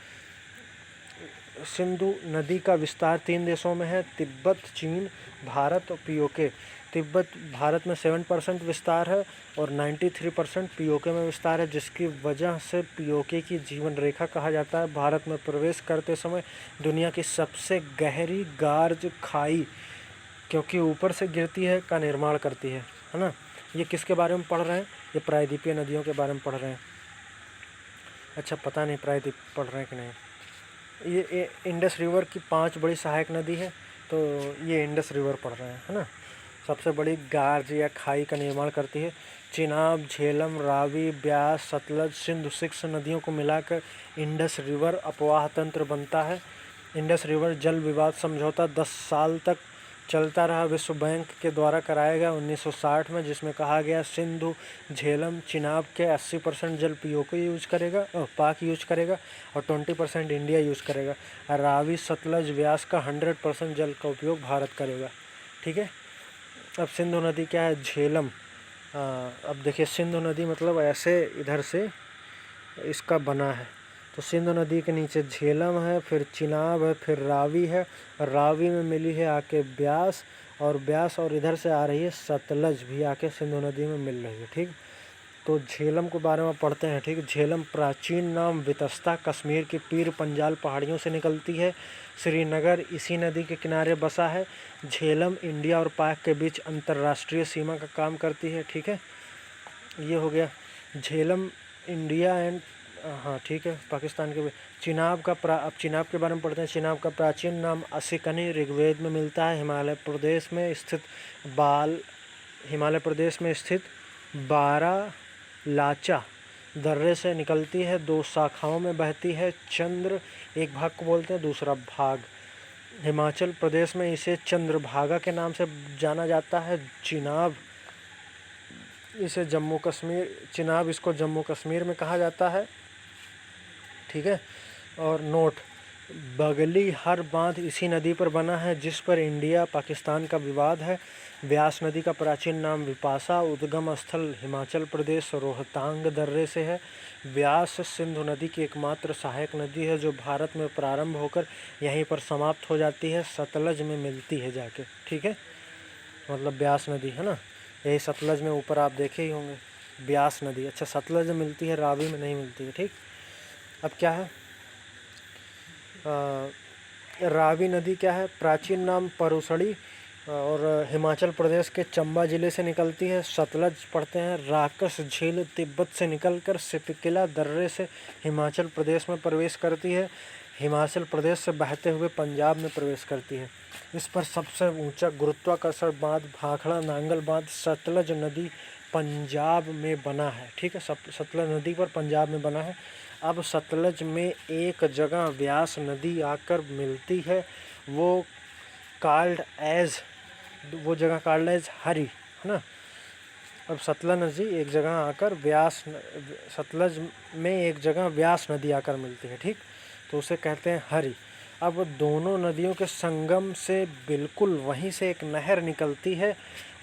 सिंधु नदी का विस्तार 3 देशों में है, तिब्बत, चीन, भारत और पीओके। तिब्बत भारत में 7% विस्तार है और 93% पीओके में विस्तार है, जिसकी वजह से पीओके की जीवन रेखा कहा जाता है। भारत में प्रवेश करते समय दुनिया की सबसे गहरी गार्ज खाई, क्योंकि ऊपर से गिरती है, का निर्माण करती है ना। ये किसके बारे में पढ़ रहे हैं? ये प्रायद्वीपीय नदियों के बारे में पढ़ रहे हैं। अच्छा, पता नहीं प्रायद्वीप पढ़ रहे हैं कि नहीं। ये इंडस रिवर की 5 बड़ी सहायक नदी है, तो ये इंडस रिवर पढ़ रहे हैं, है ना। सबसे बड़ी गार्ज या खाई का निर्माण करती है। चिनाब, झेलम, रावी, ब्यास, सतलज, सिंधु 6 नदियों को मिलाकर इंडस रिवर अपवाह तंत्र बनता है। इंडस रिवर जल विवाद समझौता 10 साल तक चलता रहा, विश्व बैंक के द्वारा कराया गया 1960 में, जिसमें कहा गया सिंधु, झेलम, चिनाब के 80% जल पीओके यूज करेगा, पाक यूज करेगा और 20% इंडिया यूज करेगा। रावी, सतलज, व्यास का 100% जल का उपयोग भारत करेगा। ठीक है, अब सिंधु नदी क्या है? झेलम। अब देखिए, सिंधु नदी मतलब ऐसे इधर से इसका बना है, तो सिंधु नदी के नीचे झेलम है, फिर चिनाब है, फिर रावी है, रावी में मिली है आके ब्यास, और ब्यास और इधर से आ रही है सतलज भी आके सिंधु नदी में मिल रही है। ठीक, तो झेलम के बारे में पढ़ते हैं। ठीक, झेलम प्राचीन नाम वितस्ता कश्मीर की पीर पंजाल पहाड़ियों से निकलती है। श्रीनगर इसी नदी के किनारे बसा है। झेलम इंडिया और पाक के बीच अंतर्राष्ट्रीय सीमा का काम करती है। ठीक है, ये हो गया झेलम इंडिया एंड ठीक है, पाकिस्तान के। चिनाब का अब चिनाब के बारे में पढ़ते हैं। चिनाब का प्राचीन नाम असिकनी ऋग्वेद में मिलता है। हिमालय प्रदेश में स्थित बारालाचा दर्रे से निकलती है, 2 शाखाओं में बहती है। चंद्र एक भाग को बोलते हैं, दूसरा भाग। हिमाचल प्रदेश में इसे चंद्रभागा के नाम से जाना जाता है। चिनाब इसको जम्मू कश्मीर में कहा जाता है। ठीक है, और नोट, बगली हर बांध इसी नदी पर बना है, जिस पर इंडिया पाकिस्तान का विवाद है। व्यास नदी का प्राचीन नाम विपाशा, उद्गम स्थल हिमाचल प्रदेश रोहतांग दर्रे से है। व्यास सिंधु नदी की एकमात्र सहायक नदी है जो भारत में प्रारंभ होकर यहीं पर समाप्त हो जाती है, सतलज में मिलती है जाके। ठीक है, मतलब व्यास नदी है ना, यही सतलज में ऊपर आप देखे ही होंगे व्यास नदी। अच्छा, सतलज में मिलती है, रावी में नहीं मिलती है। ठीक, अब क्या है? रावी नदी क्या है? प्राचीन नाम परुसड़ी, और हिमाचल प्रदेश के चंबा ज़िले से निकलती है। सतलज पढ़ते हैं राकस झील तिब्बत से निकलकर सिपकिला दर्रे से हिमाचल प्रदेश में प्रवेश करती है। हिमाचल प्रदेश से बहते हुए पंजाब में प्रवेश करती है। इस पर सबसे ऊंचा गुरुत्वाकर्षण बांध भाखड़ा नांगल बांध सतलज नदी पंजाब में बना है। ठीक है, सतलज नदी पर पंजाब में बना है। अब सतलज में एक जगह व्यास नदी आकर मिलती है, वो जगह कॉल्ड एज हरी, है ना। अब सतलज नदी एक जगह आकर सतलज में एक जगह व्यास नदी आकर मिलती है। ठीक, तो उसे कहते हैं हरी। अब दोनों नदियों के संगम से बिल्कुल वहीं से एक नहर निकलती है।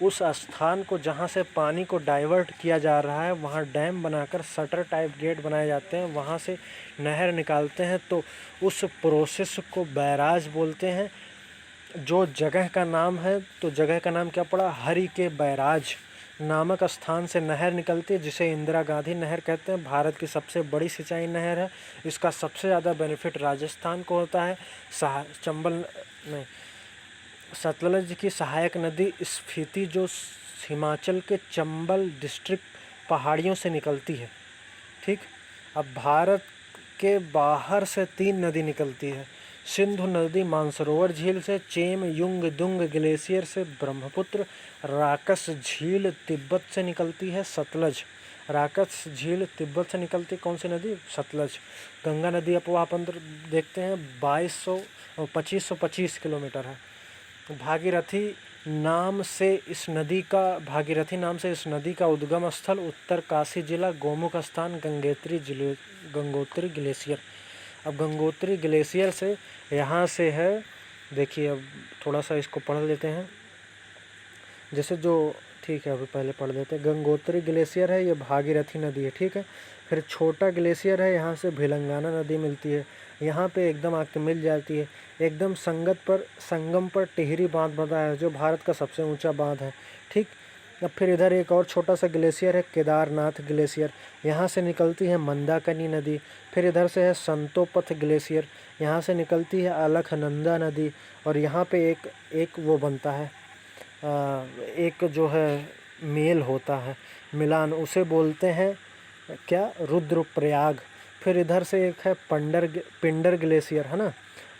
उस स्थान को जहाँ से पानी को डाइवर्ट किया जा रहा है वहाँ डैम बनाकर शटर टाइप गेट बनाए जाते हैं, वहाँ से नहर निकालते हैं। तो उस प्रोसेस को बैराज बोलते हैं। जो जगह का नाम है, तो जगह का नाम क्या पड़ा, हरि के बैराज नामक स्थान से नहर निकलती है, जिसे इंदिरा गांधी नहर कहते हैं। भारत की सबसे बड़ी सिंचाई नहर है। इसका सबसे ज़्यादा बेनिफिट राजस्थान को होता है। सतलज की सहायक नदी स्पीति जो हिमाचल के चंबल डिस्ट्रिक्ट पहाड़ियों से निकलती है। ठीक, अब भारत के बाहर से 3 नदी निकलती है। सिंधु नदी मानसरोवर झील से, चेम युंग दुंग ग्लेशियर से, ब्रह्मपुत्र राकस झील तिब्बत से निकलती है। सतलज राकस झील तिब्बत से निकलती कौन सी नदी, सतलज। गंगा नदी अपवाह पंद्र देखते हैं 2525 किलोमीटर है। भागीरथी नाम से इस नदी का उद्गम स्थल उत्तरकाशी जिला, गोमुख स्थान गंगोत्री ग्लेशियर। अब गंगोत्री ग्लेशियर से यहाँ से है, देखिए अब थोड़ा सा इसको पढ़ लेते हैं, जैसे जो ठीक है अभी पहले पढ़ लेते हैं। गंगोत्री ग्लेशियर है, ये भागीरथी नदी है। ठीक है, फिर छोटा ग्लेशियर है, यहाँ से भिलंगाना नदी मिलती है, यहाँ पे एकदम आके मिल जाती है। एकदम संगम पर टिहरी बांध बना है, जो भारत का सबसे ऊंचा बांध है। ठीक, अब फिर इधर एक और छोटा सा ग्लेशियर है, केदारनाथ ग्लेशियर, यहाँ से निकलती है मंदाकिनी नदी। फिर इधर से है संतोपथ ग्लेशियर, यहाँ से निकलती है अलकनंदा नदी। और यहाँ पे एक वो बनता है, एक जो है मेल होता है, मिलान, उसे बोलते हैं क्या, रुद्रप्रयाग। फिर इधर से एक है पिंडर ग्लेशियर, है ना।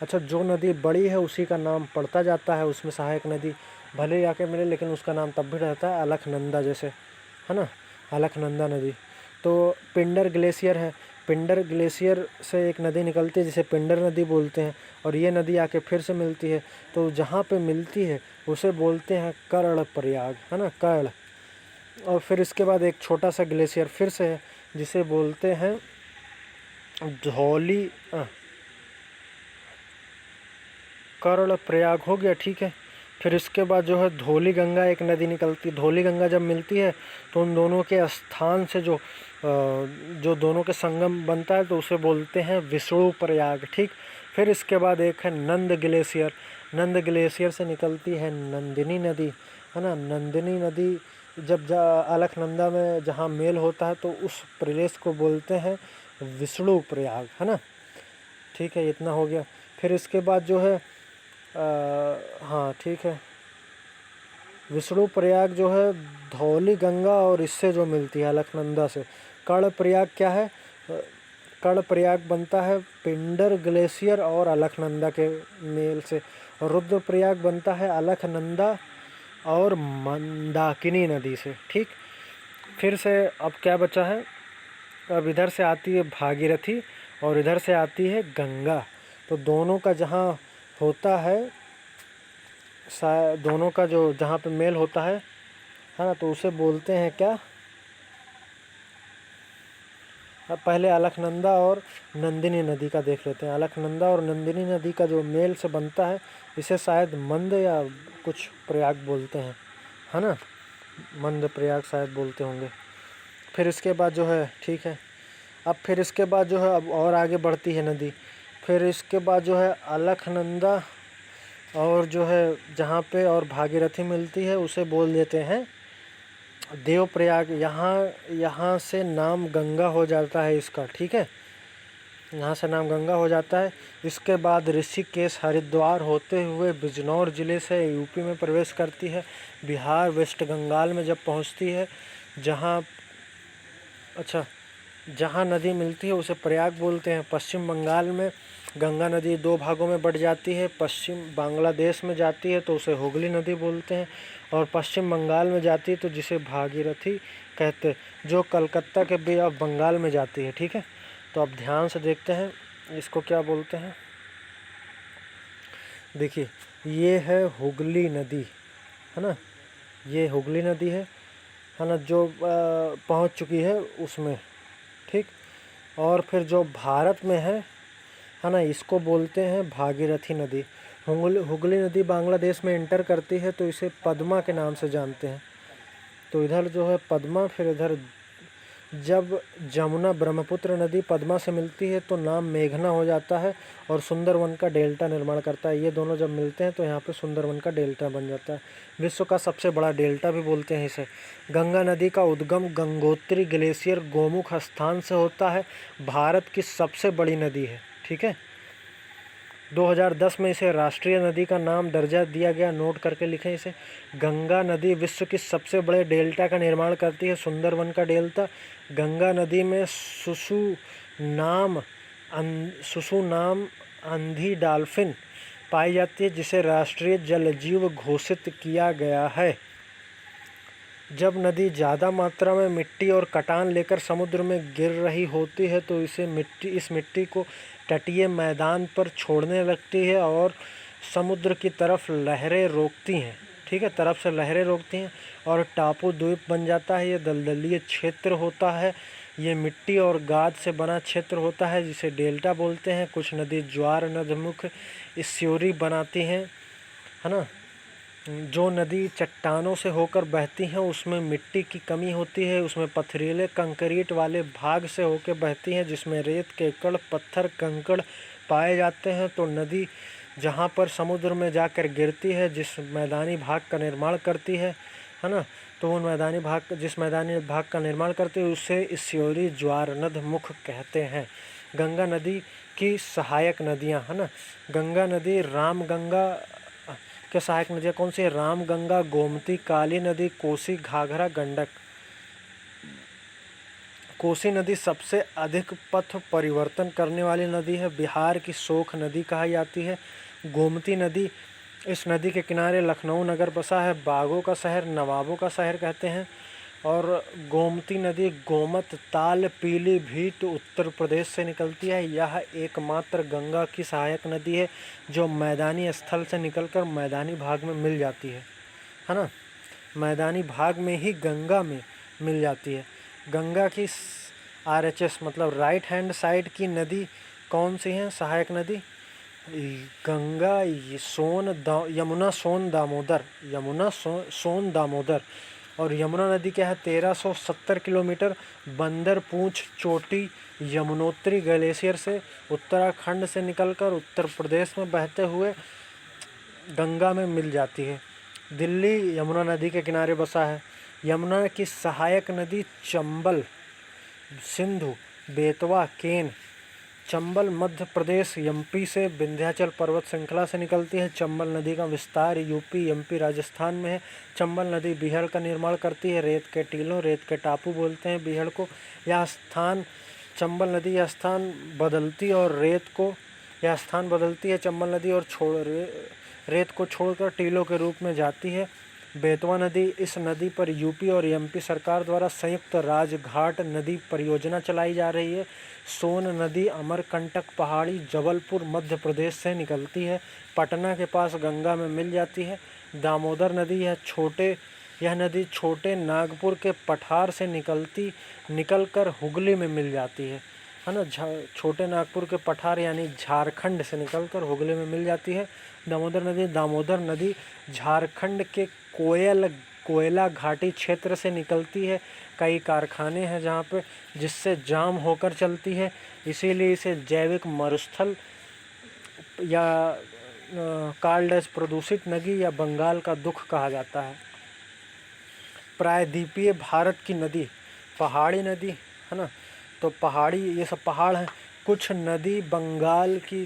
अच्छा, जो नदी बड़ी है उसी का नाम पड़ता जाता है, उसमें सहायक नदी भले ही आके मिले लेकिन उसका नाम तब भी रहता है अलकनंदा, जैसे, है ना, अलकनंदा नदी। तो पिंडर ग्लेशियर है, पिंडर ग्लेशियर से एक नदी निकलती है जिसे पिंडर नदी बोलते हैं, और ये नदी आके फिर से मिलती है। तो जहाँ पे मिलती है उसे बोलते हैं कर्णप्रयाग, है ना, कर्ण। और फिर इसके बाद एक छोटा सा ग्लेशियर फिर से है जिसे बोलते हैं धौली, कर्णप्रयाग हो गया। ठीक है, फिर इसके बाद जो है धौली गंगा एक नदी निकलती है। धौली गंगा जब मिलती है तो उन दोनों के स्थान से जो दोनों के संगम बनता है तो उसे बोलते हैं विष्णुप्रयाग। ठीक, फिर इसके बाद एक है नंद ग्लेशियर। नंद ग्लेशियर से निकलती है नंदिनी नदी, है ना। नंदिनी नदी जब अलकनंदा में जहाँ मेल होता है तो उस प्रदेश को बोलते हैं विष्णुप्रयाग, है ना। ठीक है, इतना हो गया। फिर इसके बाद जो है हाँ ठीक है, विष्णुप्रयाग जो है धौली गंगा और इससे जो मिलती है अलकनंदा से। कर्णप्रयाग क्या है, कर्णप्रयाग बनता है पिंडर ग्लेशियर और अलकनंदा के मेल से। और रुद्रप्रयाग बनता है अलकनंदा और मंदाकिनी नदी से। ठीक, फिर से अब क्या बचा है, अब इधर से आती है भागीरथी और इधर से आती है गंगा। तो दोनों का जहाँ होता है, दोनों का जो जहाँ पे मेल होता है ना, तो उसे बोलते हैं क्या। अब पहले अलकनंदा और नंदिनी नदी का देख लेते हैं। अलकनंदा और नंदिनी नदी का जो मेल से बनता है इसे शायद मंद या कुछ प्रयाग बोलते हैं, है ना, मंद प्रयाग शायद बोलते होंगे। फिर इसके बाद जो है, ठीक है, अब फिर इसके बाद जो है अब और आगे बढ़ती है नदी। फिर इसके बाद जो है अलकनंदा और जो है जहाँ पे और भागीरथी मिलती है उसे बोल देते हैं देवप्रयाग। यहाँ से नाम गंगा हो जाता है इसका। ठीक है, यहाँ से नाम गंगा हो जाता है। इसके बाद ऋषिकेश हरिद्वार होते हुए बिजनौर ज़िले से यूपी में प्रवेश करती है। बिहार वेस्ट बंगाल में जब पहुँचती है, जहाँ जहाँ नदी मिलती है उसे प्रयाग बोलते हैं। पश्चिम बंगाल में गंगा नदी दो भागों में बँट जाती है। पश्चिम बांग्लादेश में जाती है तो उसे हुगली नदी बोलते हैं, और पश्चिम बंगाल में जाती है तो जिसे भागीरथी कहते हैं, जो कलकत्ता के बे ऑफ बंगाल में जाती है। ठीक है, तो अब ध्यान से देखते हैं इसको क्या बोलते हैं। देखिए, ये है हुगली नदी, है ना, ये हुगली नदी है ना, जो पहुंच चुकी है उसमें। ठीक, और फिर जो भारत में है ना, इसको बोलते हैं भागीरथी नदी। हुगली नदी बांग्लादेश में इंटर करती है तो इसे पद्मा के नाम से जानते हैं। तो इधर जो है पद्मा, फिर इधर जब जमुना ब्रह्मपुत्र नदी पद्मा से मिलती है तो नाम मेघना हो जाता है और सुंदरवन का डेल्टा निर्माण करता है। ये दोनों जब मिलते हैं तो यहाँ पे सुंदरवन का डेल्टा बन जाता है। विश्व का सबसे बड़ा डेल्टा भी बोलते हैं इसे। गंगा नदी का उद्गम गंगोत्री ग्लेशियर गोमुख स्थान से होता है। भारत की सबसे बड़ी नदी है। ठीक है, 2010 में इसे राष्ट्रीय नदी का नाम दर्जा दिया गया। नोट करके लिखें इसे। गंगा नदी विश्व की सबसे बड़े डेल्टा का निर्माण करती है, सुंदरवन का डेल्टा। गंगा नदी में सुसु नाम अंधी डॉल्फिन पाई जाती है, जिसे राष्ट्रीय जलजीव घोषित किया गया है। जब नदी ज़्यादा मात्रा में मिट्टी और कटान लेकर समुद्र में गिर रही होती है तो इस मिट्टी को तटीय मैदान पर छोड़ने लगती है और समुद्र की तरफ लहरें रोकती हैं। ठीक है, तरफ से लहरें रोकती हैं और टापू द्वीप बन जाता है। ये दलदलीय क्षेत्र होता है। ये मिट्टी और गाद से बना क्षेत्र होता है जिसे डेल्टा बोलते हैं। कुछ नदी ज्वार नदमुख स्योरी बनाती हैं, है ना। जो नदी चट्टानों से होकर बहती हैं उसमें मिट्टी की कमी होती है, उसमें पथरीले कंक्रीट वाले भाग से होकर बहती हैं जिसमें रेत के कण पत्थर कंकड़ पाए जाते हैं। तो नदी जहाँ पर समुद्र में जाकर गिरती है, जिस मैदानी भाग का निर्माण करती है ना, तो उन जिस मैदानी भाग का निर्माण करती है उसे स्योरी ज्वार नदमुख कहते हैं। गंगा नदी की सहायक नदियाँ, है ना। गंगा नदी रामगंगा के सहायक नदियाँ कौन सी है? राम गंगा, गोमती, काली नदी, कोसी, घाघरा, गंडक। कोसी नदी सबसे अधिक पथ परिवर्तन करने वाली नदी है। बिहार की शोक नदी कही जाती है। गोमती नदी, इस नदी के किनारे लखनऊ नगर बसा है। बागों का शहर, नवाबों का शहर कहते हैं। और गोमती नदी गोमत ताल पीलीभीत उत्तर प्रदेश से निकलती है। यह एकमात्र गंगा की सहायक नदी है जो मैदानी स्थल से निकलकर मैदानी भाग में मिल जाती है ना। मैदानी भाग में ही गंगा में मिल जाती है। गंगा की RHS मतलब राइट हैंड साइड की नदी कौन सी है सहायक नदी? गंगा, यमुना, सोन दामोदर। और यमुना नदी क्या है? 1370 किलोमीटर बंदर पूंछ चोटी यमुनोत्री ग्लेशियर से उत्तराखंड से निकलकर उत्तर प्रदेश में बहते हुए गंगा में मिल जाती है। दिल्ली यमुना नदी के किनारे बसा है। यमुना की सहायक नदी चंबल, सिंधु, बेतवा, केन। चंबल मध्य प्रदेश MP से विंध्याचल पर्वत श्रृंखला से निकलती है। चंबल नदी का विस्तार UP, MP, राजस्थान में है। चंबल नदी बीहड़ का निर्माण करती है। रेत के टीलों, रेत के टापू बोलते हैं बीहड़ को। चंबल नदी यह स्थान बदलती है चंबल नदी और रेत को छोड़कर टीलों के रूप में जाती है। बेतवा नदी, इस नदी पर UP और MP सरकार द्वारा संयुक्त राजघाट नदी परियोजना चलाई जा रही है। सोन नदी अमरकंटक पहाड़ी जबलपुर मध्य प्रदेश से निकलती है, पटना के पास गंगा में मिल जाती है। दामोदर नदी, यह नदी छोटे नागपुर के पठार से निकलकर हुगली में मिल जाती है ना। छोटे नागपुर के पठार यानी झारखंड से निकलकर हुगली में मिल जाती है। दामोदर नदी झारखंड के कोयला घाटी क्षेत्र से निकलती है। कई कारखाने हैं जहाँ पे जिससे जाम होकर चलती है, इसीलिए इसे जैविक मरुस्थल या कालडस प्रदूषित नदी या बंगाल का दुख कहा जाता है। प्रायद्वीपीय भारत की नदी, पहाड़ी नदी, है ना। तो पहाड़ी, ये सब पहाड़ हैं। कुछ नदी बंगाल की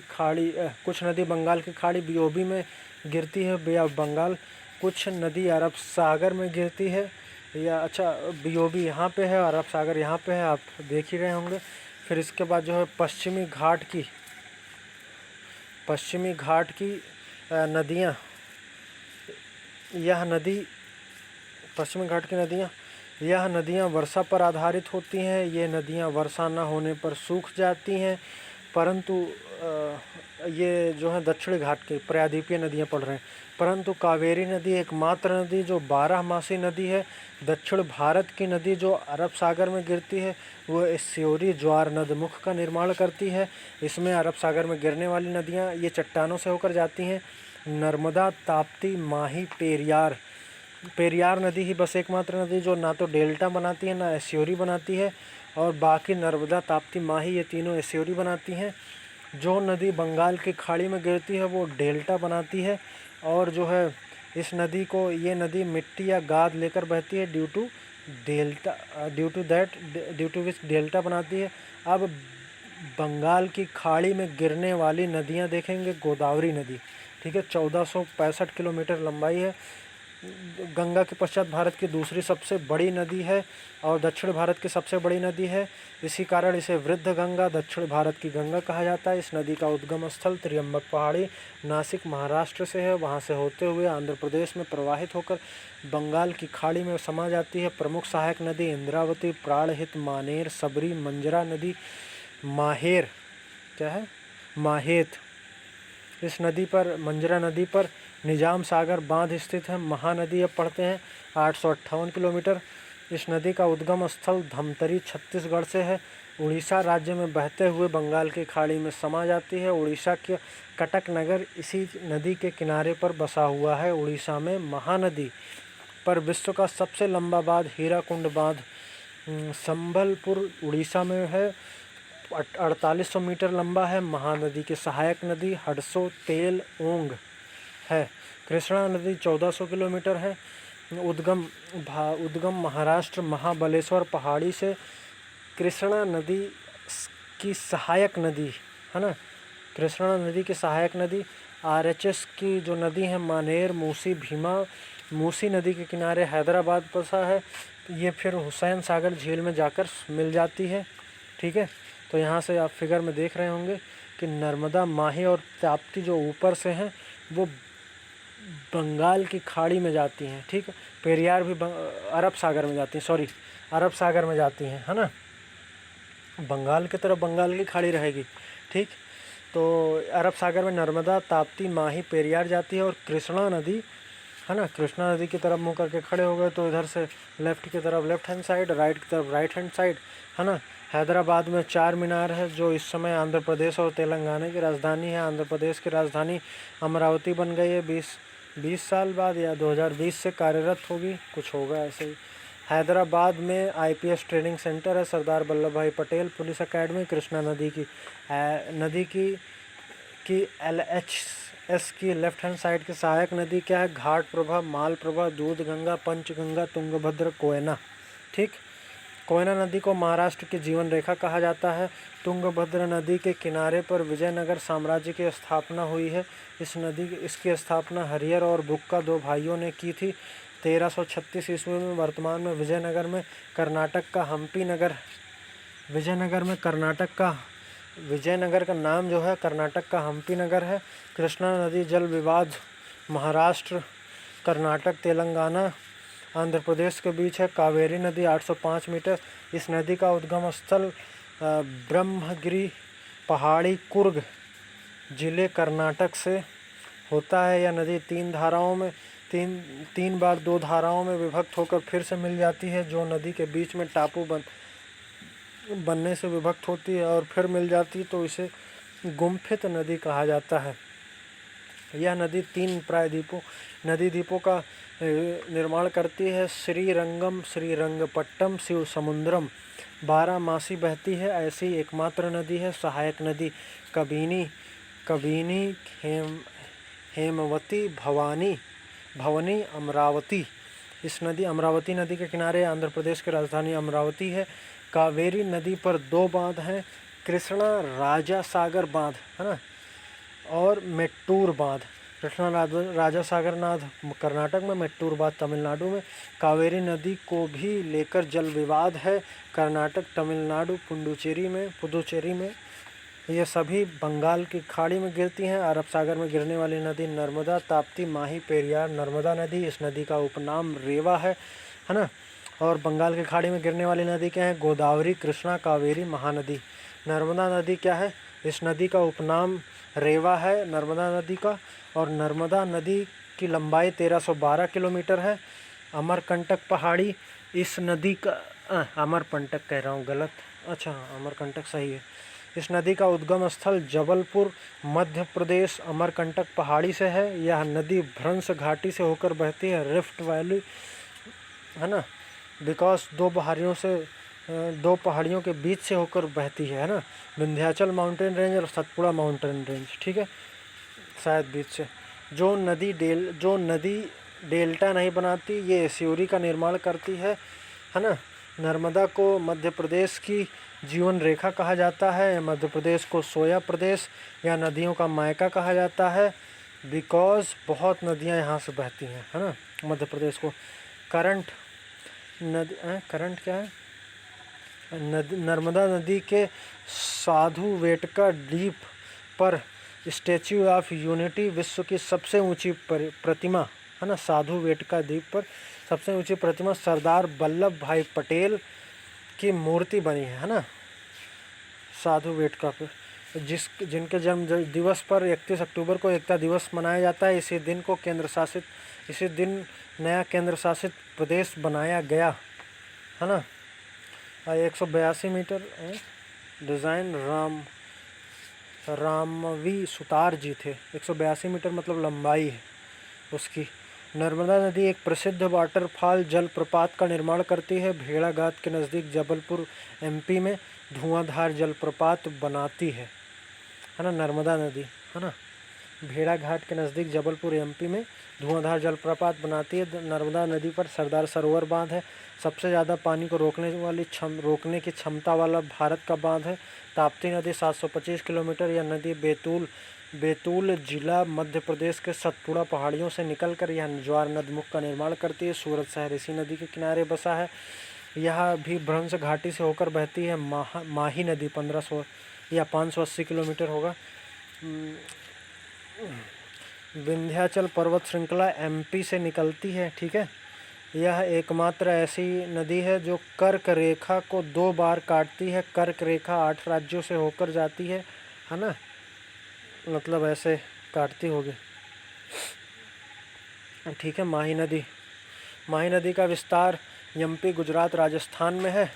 खाड़ी बीओबी में गिरती है या बंगाल, कुछ नदी अरब सागर में गिरती है या अच्छा बीओबी यहाँ पे है, अरब सागर यहाँ पे है, आप देख ही रहे होंगे। फिर इसके बाद जो है पश्चिमी घाट की नदियाँ, यह नदियाँ वर्षा पर आधारित होती हैं। ये नदियाँ वर्षा न होने पर सूख जाती हैं, परंतु ये जो है दक्षिणी घाट की प्रायद्वीपीय नदियाँ पड़ रहे हैं। परंतु कावेरी नदी एकमात्र नदी जो 12 मासी नदी है। दक्षिण भारत की नदी जो अरब सागर में गिरती है वो स्योरी ज्वार नदमुख का निर्माण करती है। इसमें अरब सागर में गिरने वाली नदियाँ ये चट्टानों से होकर जाती हैं। नर्मदा, ताप्ती, माही, पेरियार नदी ही बस एकमात्र नदी जो ना तो डेल्टा बनाती है ना एस्योरी बनाती है, और बाकी नर्मदा, ताप्ती, माही ये तीनों एस्योरी बनाती हैं। जो नदी बंगाल की खाड़ी में गिरती है वो डेल्टा बनाती है, और जो है ये नदी मिट्टी या गाद लेकर बहती है ड्यू टू विच डेल्टा बनाती है। अब बंगाल की खाड़ी में गिरने वाली नदियां देखेंगे। गोदावरी नदी, ठीक है, 1465 किलोमीटर लंबाई है। गंगा के पश्चात भारत की दूसरी सबसे बड़ी नदी है और दक्षिण भारत की सबसे बड़ी नदी है। इसी कारण इसे वृद्ध गंगा, दक्षिण भारत की गंगा कहा जाता है। इस नदी का उद्गम स्थल त्र्यंबक पहाड़ी, नासिक, महाराष्ट्र से है। वहां से होते हुए आंध्र प्रदेश में प्रवाहित होकर बंगाल की खाड़ी में समा जाती है। प्रमुख सहायक नदी इंद्रावती, प्राणहित, मानेर, सबरी, मंजरा नदी, माहेत। इस नदी पर, मंजरा नदी पर निजाम सागर बांध स्थित है। महानदी अब पढ़ते हैं 858 किलोमीटर। इस नदी का उद्गम स्थल धमतरी छत्तीसगढ़ से है। उड़ीसा राज्य में बहते हुए बंगाल की खाड़ी में समा जाती है। उड़ीसा के कटक नगर इसी नदी के किनारे पर बसा हुआ है। उड़ीसा में महानदी पर विश्व का सबसे लंबा बांध हीराकुंड बांध संबलपुर उड़ीसा में है। 4800 मीटर लंबा है। महानदी की सहायक नदी हडसो, तेल, ओंग है। कृष्णा नदी 1400 किलोमीटर है। उद्गम महाराष्ट्र महाबलेश्वर पहाड़ी से। कृष्णा नदी की सहायक नदी है ना, कृष्णा नदी की सहायक नदी। आरएचएस की जो नदी है मानेर, मूसी, भीमा। मूसी नदी के किनारे हैदराबाद बसा है। ये फिर हुसैन सागर झील में जाकर मिल जाती है, ठीक है। तो यहाँ से आप फिगर में देख रहे होंगे कि नर्मदा, माही और ताप्ती जो ऊपर से हैं वो बंगाल की खाड़ी में जाती हैं, ठीक है। पेरियार भी अरब सागर में जाती हैं, अरब सागर में जाती हैं, है ना। बंगाल की तरफ बंगाल की खाड़ी रहेगी, ठीक। तो अरब सागर में नर्मदा, ताप्ती, माही, पेरियार जाती है। और कृष्णा नदी है ना, कृष्णा नदी की तरफ मुँह करके खड़े हो गए तो इधर से लेफ़्ट की तरफ लेफ़्ट हैंड साइड, राइट की तरफ राइट हैंड साइड, है ना। हैदराबाद में 4 मीनार है जो इस समय आंध्र प्रदेश और तेलंगाना की राजधानी है। आंध्र प्रदेश की राजधानी अमरावती बन गई है 20 साल बाद, या 2020 से कार्यरत होगी, कुछ होगा ऐसे ही। हैदराबाद में आईपीएस ट्रेनिंग सेंटर है। सरदार वल्लभ भाई पटेल पुलिस एकेडमी। कृष्णा नदी की LHS की लेफ्ट हैंड साइड की सहायक नदी क्या है? घाट प्रभा, माल प्रभा, दूध गंगा, पंचगंगा, तुंगभद्र, कोयना, ठीक। कोयना नदी को महाराष्ट्र की जीवन रेखा कहा जाता है। तुंगभद्र नदी के किनारे पर विजयनगर साम्राज्य की स्थापना हुई है। इसकी स्थापना हरिहर और बुक्का 2 भाइयों ने की थी 1336 ईस्वी में। वर्तमान में विजयनगर में कर्नाटक का नाम जो है कर्नाटक का हम्पी नगर है। कृष्णा नदी जल विवाद महाराष्ट्र, कर्नाटक, तेलंगाना, आंध्र प्रदेश के बीच है। कावेरी नदी 805 मीटर। इस नदी का उद्गम स्थल ब्रह्मगिरी पहाड़ी, कुर्ग जिले, कर्नाटक से होता है। यह नदी 3 बार 2 धाराओं में विभक्त होकर फिर से मिल जाती है। जो नदी के बीच में टापू बनने से विभक्त होती है और फिर मिल जाती है तो इसे गुम्फित नदी कहा जाता है। यह नदी 3 नदी द्वीपों का निर्माण करती है। श्रीरंगम, श्रीरंगपट्टम, शिव समुद्रम 12 मासी बहती है। ऐसी एकमात्र नदी है। सहायक नदी कबिनी, हेमवती, भवनी, अमरावती। अमरावती नदी के किनारे आंध्र प्रदेश की राजधानी अमरावती है। कावेरी नदी पर 2 बांध हैं। कृष्णा राजा सागर बांध, है ना, और मेट्टूर बांध। कृष्णा राजा सागर बांध कर्नाटक में, मेट्टूर बांध तमिलनाडु में। कावेरी नदी को भी लेकर जल विवाद है, कर्नाटक, तमिलनाडु, पुडुचेरी में। ये सभी बंगाल की खाड़ी में गिरती हैं। अरब सागर में गिरने वाली नदी नर्मदा, ताप्ती, माही, पेरियार, नर्मदा नदी। इस नदी का उपनाम रेवा है ना। और बंगाल की खाड़ी में गिरने वाली नदी क्या है? गोदावरी, कृष्णा, कावेरी, महानदी। नर्मदा नदी क्या है? इस नदी का उपनाम रेवा है नर्मदा नदी का। और नर्मदा नदी की लंबाई 1312 किलोमीटर है। अमरकंटक पहाड़ी इस नदी का अमरकंटक कह रहा हूँ, गलत, अच्छा अमरकंटक सही है। इस नदी का उद्गम स्थल जबलपुर, मध्य प्रदेश, अमरकंटक पहाड़ी से है। यह नदी भ्रंश घाटी से होकर बहती है, रिफ्ट वैली, है ना, बिकॉज दो पहाड़ियों के बीच से होकर बहती है ना। विंध्याचल माउंटेन रेंज और सतपुड़ा माउंटेन रेंज, ठीक है, शायद बीच से। जो नदी डेल्टा नहीं बनाती, ये एस्यूरी का निर्माण करती है ना। नर्मदा को मध्य प्रदेश की जीवन रेखा कहा जाता है। मध्य प्रदेश को सोया प्रदेश या नदियों का मायका कहा जाता है, बिकॉज बहुत नदियां यहाँ से बहती हैं, है ना। मध्य प्रदेश को करंट क्या है? नर्मदा नदी के साधु वेटका द्वीप पर स्टैच्यू ऑफ यूनिटी विश्व की सबसे ऊंची प्रतिमा, है ना। साधु वेटका द्वीप पर सबसे ऊंची प्रतिमा सरदार वल्लभ भाई पटेल की मूर्ति बनी है ना, साधु वेटका पे, जिनके जन्म दिवस पर 31 अक्टूबर को एकता दिवस मनाया जाता है। इसी दिन नया केंद्र शासित प्रदेश बनाया गया, है ना। 182 मीटर डिज़ाइन रामवी सुतार जी थे। 182 मीटर मतलब लंबाई है उसकी। नर्मदा नदी एक प्रसिद्ध वाटरफॉल जलप्रपात का निर्माण करती है। भेड़ाघाट के नज़दीक जबलपुर एमपी में धुआंधार जलप्रपात बनाती है ना नर्मदा नदी, है ना। भेड़ाघाट के नज़दीक जबलपुर एमपी में धुआंधार जलप्रपात बनाती है। नर्मदा नदी पर सरदार सरोवर बांध है, सबसे ज़्यादा पानी को रोकने की क्षमता वाला भारत का बांध है। ताप्ती नदी 725 किलोमीटर। यह नदी बैतूल जिला मध्य प्रदेश के सतपुड़ा पहाड़ियों से निकलकर यह ज्वार नदमुख का निर्माण करती है। सूरत शहर इसी नदी के किनारे बसा है। यह भी भ्रंश घाटी से होकर बहती है। माही नदी 1500 या 580 किलोमीटर होगा। विंध्याचल पर्वत श्रृंखला एमपी से निकलती है, ठीक है। यह एकमात्र ऐसी नदी है जो कर्क रेखा को 2 बार काटती है। कर्क रेखा 8 राज्यों से होकर जाती है ना, मतलब ऐसे काटती होगी, ठीक है। माही नदी का विस्तार एमपी, गुजरात, राजस्थान में है।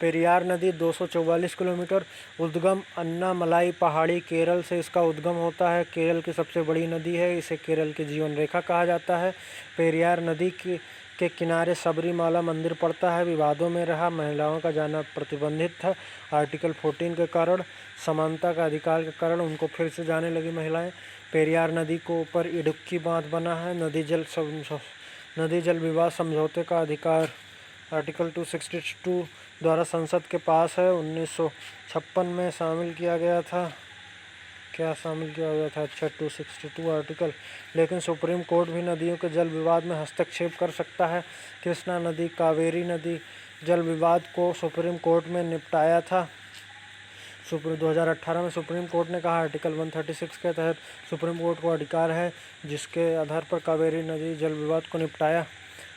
पेरियार नदी 244 किलोमीटर। उद्गम अन्नामलाई पहाड़ी, केरल से इसका उद्गम होता है। केरल की सबसे बड़ी नदी है, इसे केरल की जीवन रेखा कहा जाता है। पेरियार नदी के किनारे सबरीमाला मंदिर पड़ता है। विवादों में रहा, महिलाओं का जाना प्रतिबंधित था। आर्टिकल 14 के कारण, समानता का अधिकार के कारण उनको फिर से जाने लगी महिलाएं। पेरियार नदी को ऊपर इडुक्की बांध बना है। नदी जल विवाद समझौते का अधिकार आर्टिकल 262 द्वारा संसद के पास है। 1956 में शामिल किया गया था। अच्छा 262 आर्टिकल। लेकिन सुप्रीम कोर्ट भी नदियों के जल विवाद में हस्तक्षेप कर सकता है। कृष्णा नदी, कावेरी नदी जल विवाद को सुप्रीम कोर्ट में निपटाया था। 2018 में सुप्रीम कोर्ट ने कहा आर्टिकल 136 के तहत सुप्रीम कोर्ट को अधिकार है जिसके आधार पर कावेरी नदी जल विवाद को निपटाया।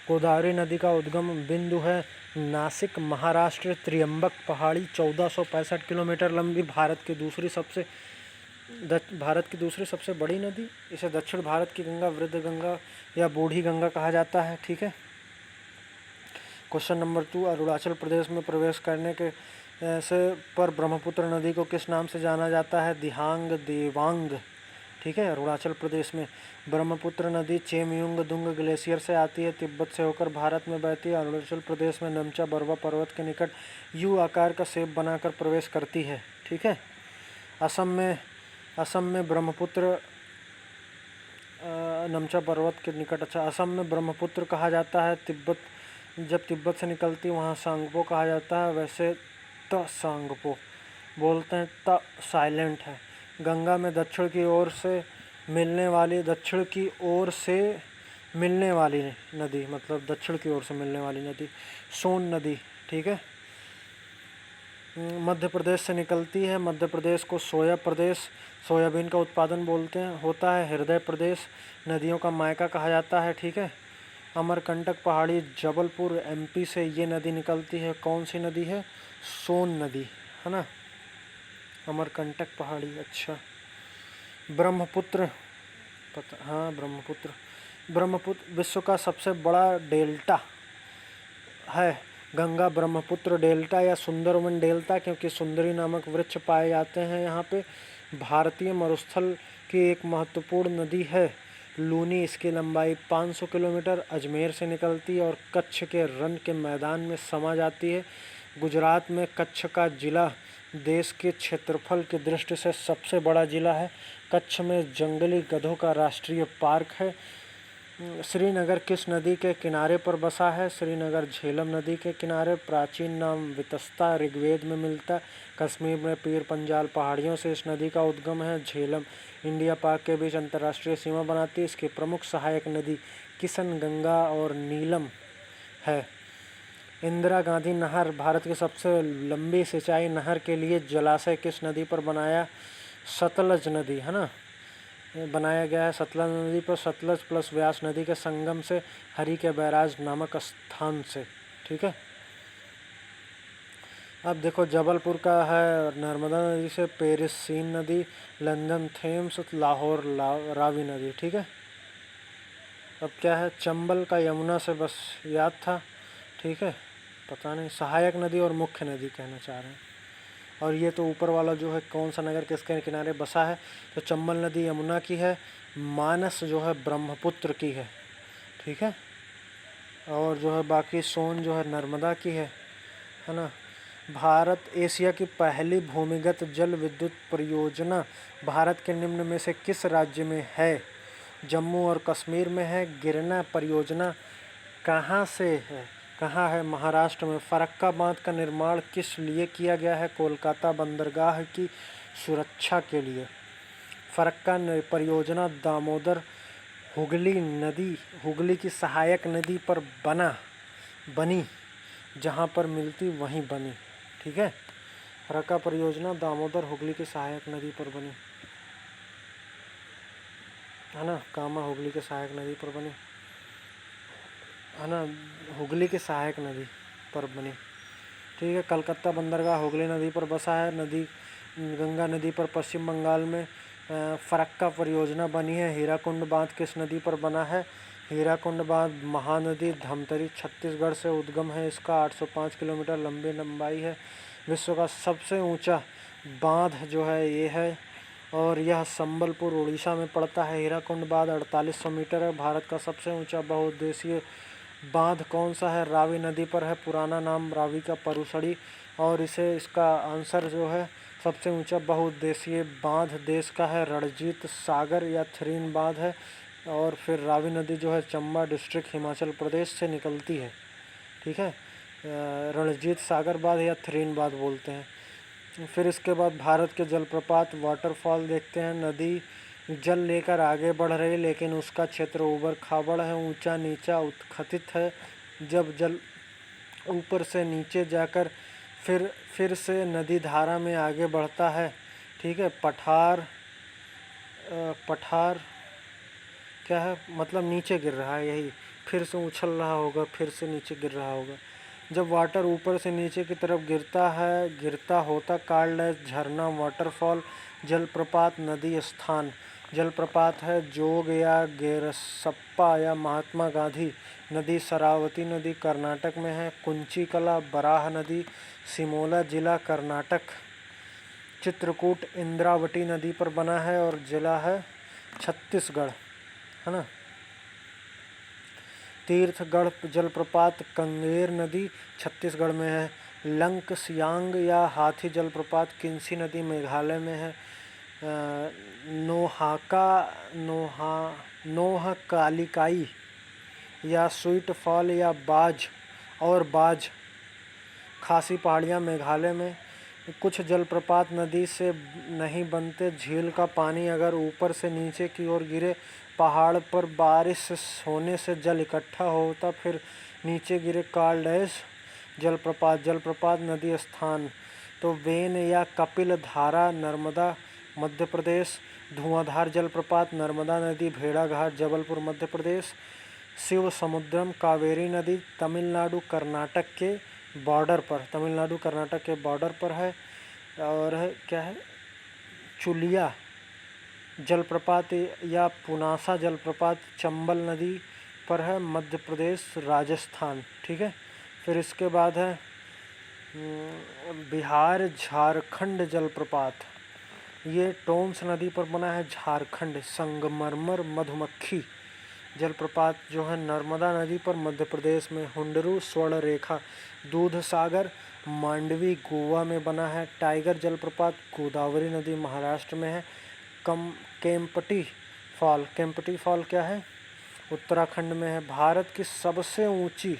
गोदावरी नदी का उद्गम बिंदु है नासिक, महाराष्ट्र। त्रियंबक पहाड़ी 1465 किलोमीटर लंबी, भारत की दूसरी सबसे बड़ी नदी। इसे दक्षिण भारत की गंगा, वृद्ध गंगा या बूढ़ी गंगा कहा जाता है, ठीक है। क्वेश्चन नंबर 2, अरुणाचल प्रदेश में प्रवेश करने के पर ब्रह्मपुत्र नदी को किस नाम से जाना जाता है? दिहांग, देवांग, ठीक है। अरुणाचल प्रदेश में ब्रह्मपुत्र नदी चेमयुंग दुंग ग्लेशियर से आती है, तिब्बत से होकर भारत में बहती है। अरुणाचल प्रदेश में नमचा बरवा पर्वत के निकट यू आकार का सेब बनाकर प्रवेश करती है, ठीक है। असम में ब्रह्मपुत्र नमचा पर्वत के निकट, अच्छा, असम में ब्रह्मपुत्र कहा जाता है। जब तिब्बत से निकलती वहाँ सांगपो कहा जाता है, वैसे सांगपो, बोलते हैं त साइलेंट है। गंगा में दक्षिण की ओर से मिलने वाली नदी, मतलब दक्षिण की ओर से मिलने वाली नदी सोन नदी, ठीक है। मध्य प्रदेश से निकलती है। मध्य प्रदेश को सोयाबीन का उत्पादन होता है। हृदय प्रदेश, नदियों का मायका कहा जाता है, ठीक है। अमरकंटक पहाड़ी जबलपुर एमपी से ये नदी निकलती है। कौन सी नदी है? सोन नदी, है ना। अमरकंटक पहाड़ी, अच्छा। ब्रह्मपुत्र, हाँ ब्रह्मपुत्र विश्व का सबसे बड़ा डेल्टा है। गंगा ब्रह्मपुत्र डेल्टा या सुंदरवन डेल्टा, क्योंकि सुंदरी नामक वृक्ष पाए जाते हैं यहाँ पे। भारतीय मरुस्थल की एक महत्वपूर्ण नदी है लूनी। इसकी लंबाई 500 किलोमीटर अजमेर से निकलती है और कच्छ के रण के मैदान में समा जाती है। गुजरात में कच्छ का जिला देश के क्षेत्रफल की दृष्टि से सबसे बड़ा जिला है। कच्छ में जंगली गधों का राष्ट्रीय पार्क है। श्रीनगर किस नदी के किनारे पर बसा है? श्रीनगर झेलम नदी के किनारे। प्राचीन नाम वितस्ता ऋग्वेद में मिलता है। कश्मीर में पीर पंजाल पहाड़ियों से इस नदी का उद्गम है। झेलम इंडिया पाक के बीच अंतर्राष्ट्रीय सीमा बनाती है। इसकी प्रमुख सहायक नदी किशन गंगा और नीलम है। इंदिरा गांधी नहर भारत की सबसे लंबी सिंचाई नहर के लिए जलाशय किस नदी पर बनाया? सतलज नदी, है ना, बनाया गया है सतलज नदी पर। सतलज प्लस व्यास नदी के संगम से हरि के बैराज नामक स्थान से, ठीक है। अब देखो जबलपुर का है नर्मदा नदी से, पेरिस सीन नदी, लंदन थेम्स, लाहौर रावी नदी, ठीक है। अब क्या है? चंबल का यमुना से, बस याद था, ठीक है। पता नहीं, सहायक नदी और मुख्य नदी कहना चाह रहे हैं। और ये तो ऊपर वाला जो है कौन सा नगर किसके किनारे बसा है? तो चंबल नदी यमुना की है, मानस जो है ब्रह्मपुत्र की है, ठीक है। और जो है बाकी सोन जो है नर्मदा की है ना। भारत एशिया की पहली भूमिगत जल विद्युत परियोजना भारत के निम्न में से किस राज्य में है? जम्मू और कश्मीर में है। गिरना परियोजना कहाँ है? महाराष्ट्र में। फरक्का बांध का निर्माण किस लिए किया गया है? कोलकाता बंदरगाह की सुरक्षा के लिए। फरक्का परियोजना दामोदर हुगली की सहायक नदी पर बनी, जहाँ पर मिलती वहीं बनी, ठीक है। फरक्का परियोजना दामोदर हुगली की सहायक नदी पर बनी, है ना। कामा हुगली की सहायक नदी पर बनी, है ना, हुगली की सहायक नदी पर बनी, ठीक है। कलकत्ता बंदरगाह हुगली नदी पर बसा है। गंगा नदी पर पश्चिम बंगाल में फरक्का परियोजना बनी है। हीराकुंड बांध किस नदी पर बना है? हीराकुंड बांध महानदी धमतरी छत्तीसगढ़ से उद्गम है। इसका 805 किलोमीटर लंबी लंबाई है। विश्व का सबसे ऊंचा बांध जो है ये है, और यह संबलपुर उड़ीसा में पड़ता है। हीराकुंड बांध 4800 मीटर है। भारत का सबसे ऊंचा बहुउद्देशीय बांध कौन सा है? रावी नदी पर है। पुराना नाम रावी का परुसड़ी, और इसका आंसर जो है सबसे ऊंचा बहुउद्देशीय बांध देश का है रणजीत सागर या थरीन बांध है। और फिर रावी नदी जो है चंबा डिस्ट्रिक्ट हिमाचल प्रदेश से निकलती है, ठीक है। रणजीत सागर बांध या थरीन बांध बोलते हैं। फिर इसके बाद भारत के जलप्रपात वाटरफॉल देखते हैं। नदी जल लेकर आगे बढ़ रही, लेकिन उसका क्षेत्र ऊबड़ खाबड़ है, ऊंचा नीचा उत्खतित है। जब जल ऊपर से नीचे जाकर फिर से नदी धारा में आगे बढ़ता है, ठीक है। पठार क्या है? मतलब नीचे गिर रहा है, यही फिर से उछल रहा होगा, फिर से नीचे गिर रहा होगा। जब वाटर ऊपर से नीचे की तरफ गिरता होता कार्डलेस झरना वाटरफॉल। जलप्रपात नदी स्थान। जलप्रपात है जोग या गेरसप्पा या महात्मा गांधी नदी। शरावती नदी कर्नाटक में है। कुंचिकला बराह नदी सिमोला जिला कर्नाटक। चित्रकूट इंद्रावती नदी पर बना है और जिला है छत्तीसगढ़, है ना। तीर्थगढ़ जलप्रपात कंगेर नदी छत्तीसगढ़ में है। लंक सियांग या हाथी जलप्रपात किन्सी नदी मेघालय में है। नोहकालिकाई या स्वीट फॉल या बाज खासी पहाड़ियाँ मेघालय में। कुछ जलप्रपात नदी से नहीं बनते। झील का पानी अगर ऊपर से नीचे की ओर गिरे, पहाड़ पर बारिश होने से जल इकट्ठा होता फिर नीचे गिरे, कॉल्ड एज जलप्रपात। जलप्रपात नदी स्थान तो वेन या कपिल धारा नर्मदा मध्य प्रदेश। धुआंधार जलप्रपात नर्मदा नदी भेड़ाघाट जबलपुर मध्य प्रदेश। शिव समुद्रम कावेरी नदी तमिलनाडु कर्नाटक के बॉर्डर पर, तमिलनाडु कर्नाटक के बॉर्डर पर है। और है क्या है, चुलिया जलप्रपात या पुनासा जलप्रपात चंबल नदी पर है, मध्य प्रदेश राजस्थान। ठीक है, फिर इसके बाद है बिहार झारखंड जलप्रपात, ये टोंस नदी पर बना है, झारखंड। संगमरमर मधुमक्खी जलप्रपात जो है नर्मदा नदी पर मध्य प्रदेश में। हुंडरू स्वर्ण रेखा दूध सागर मांडवी गोवा में बना है। टाइगर जलप्रपात गोदावरी नदी महाराष्ट्र में है। केम्प्टी फॉल, केम्प्टी फॉल क्या है, उत्तराखंड में है। भारत की सबसे ऊंची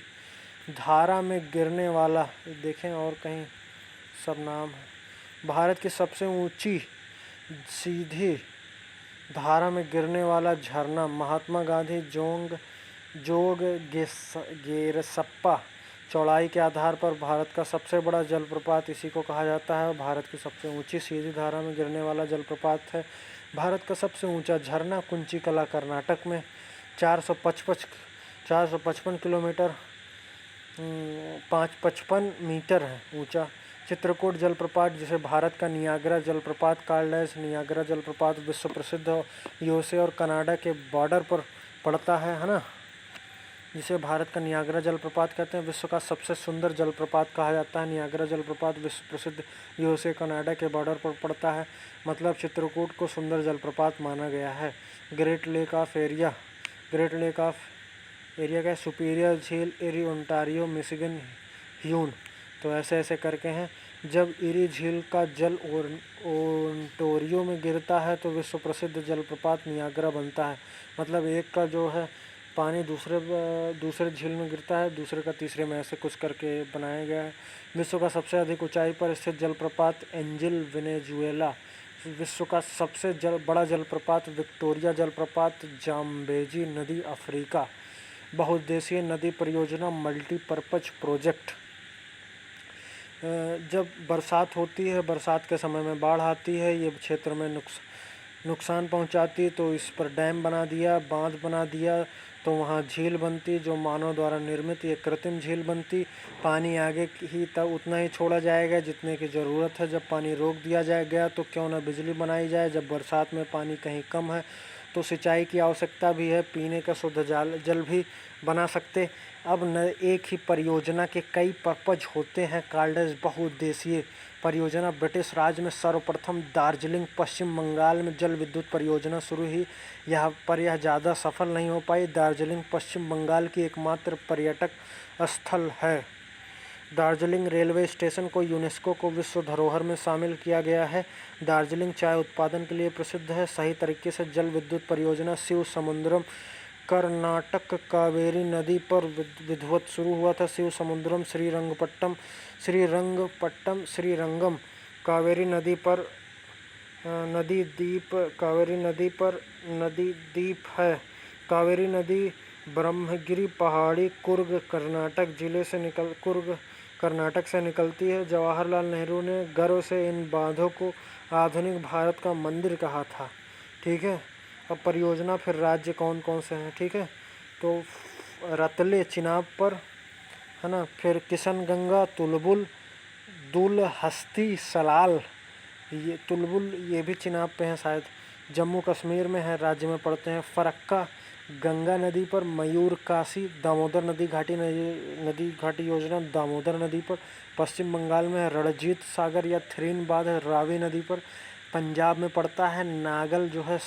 धारा में गिरने वाला, देखें और कहीं सब नाम है। भारत की सबसे ऊंची सीधी धारा में गिरने वाला झरना महात्मा गांधी जोग गेरसप्पा। चौड़ाई के आधार पर भारत का सबसे बड़ा जलप्रपात इसी को कहा जाता है। भारत की सबसे ऊंची सीधी धारा में गिरने वाला जलप्रपात है। भारत का सबसे ऊंचा झरना कुंचिकला कर्नाटक में 455 किलोमीटर 555 मीटर है ऊंचा। चित्रकूट जलप्रपात जिसे भारत का नियाग्रा जलप्रपात कॉल्ड एज नियाग्रा जलप्रपात विश्व प्रसिद्ध यूएसए और कनाडा के बॉर्डर पर पड़ता है ना, जिसे भारत का नियाग्रा जलप्रपात कहते हैं। विश्व का सबसे सुंदर जलप्रपात कहा जाता है। नियाग्रा जलप्रपात विश्व प्रसिद्ध यूएसए कनाडा के बॉर्डर पर पड़ता है, मतलब चित्रकूट को सुंदर जलप्रपात माना गया है। Great lake of area, great lake of area का सुपीरियर झील एरी ओंटारियो मिशिगन ह्यून, तो ऐसे ऐसे करके हैं। जब एरी झील का जल ओंटारियो में गिरता है तो विश्व प्रसिद्ध जलप्रपात नियाग्रा बनता है। मतलब एक का जो है पानी दूसरे झील में गिरता है, दूसरे का तीसरे में, ऐसे कुछ करके बनाया गया है। विश्व का सबसे अधिक ऊंचाई पर स्थित जलप्रपात एंजिल वेनेजुएला। विश्व का सबसे बड़ा जलप्रपात विक्टोरिया जलप्रपात जाम्बेजी नदी अफ्रीका। बहुउद्देशीय नदी परियोजना मल्टीपर्पज प्रोजेक्ट। जब बरसात होती है, बरसात के समय में बाढ़ आती है, ये क्षेत्र में नुकसान पहुंचाती, तो इस पर डैम बना दिया, बांध बना दिया, तो वहाँ झील बनती जो मानव द्वारा निर्मित ये कृत्रिम झील बनती। पानी आगे ही तब उतना ही छोड़ा जाएगा जितने की ज़रूरत है। जब पानी रोक दिया जाएगा तो क्यों ना बिजली बनाई जाए। जब बरसात में पानी कहीं कम है तो सिंचाई की आवश्यकता भी है, पीने का शुद्ध जल भी बना सकते। अब न एक ही परियोजना के कई पर्पज होते हैं। कार्डेस बहुउद्देशीय परियोजना ब्रिटिश राज में सर्वप्रथम दार्जिलिंग पश्चिम बंगाल में जल विद्युत परियोजना शुरू हुई। यह ज़्यादा सफल नहीं हो पाई। दार्जिलिंग पश्चिम बंगाल की एकमात्र पर्यटक स्थल है। दार्जिलिंग रेलवे स्टेशन को यूनेस्को को विश्व धरोहर में शामिल किया गया है। दार्जिलिंग चाय उत्पादन के लिए प्रसिद्ध है। सही तरीके से जल विद्युत परियोजना शिव समुद्रम कर्नाटक कावेरी नदी पर विधिवत शुरू हुआ था। शिव समुद्रम श्रीरंगम कावेरी नदी पर नदी द्वीप है। कावेरी नदी ब्रह्मगिरी पहाड़ी कर्नाटक से निकलती है। जवाहरलाल नेहरू ने गर्व से इन बांधों को आधुनिक भारत का मंदिर कहा था। ठीक है, अब परियोजना फिर राज्य कौन कौन से हैं। ठीक है, तो रतले चिनाब पर है ना, फिर किशनगंगा, तुलबुल, दुलहस्ती, सलाल, ये तुलबुल ये भी चिनाब पे हैं शायद। जम्मू कश्मीर में है, राज्य में पड़ते हैं। फरक्का गंगा नदी पर। मयूरकाशी दामोदर नदी घाटी योजना दामोदर नदी पर पश्चिम बंगाल में है। रणजीत सागर या थ्रीन बांध है रावी नदी पर, पंजाब में पड़ता है। नागल जो है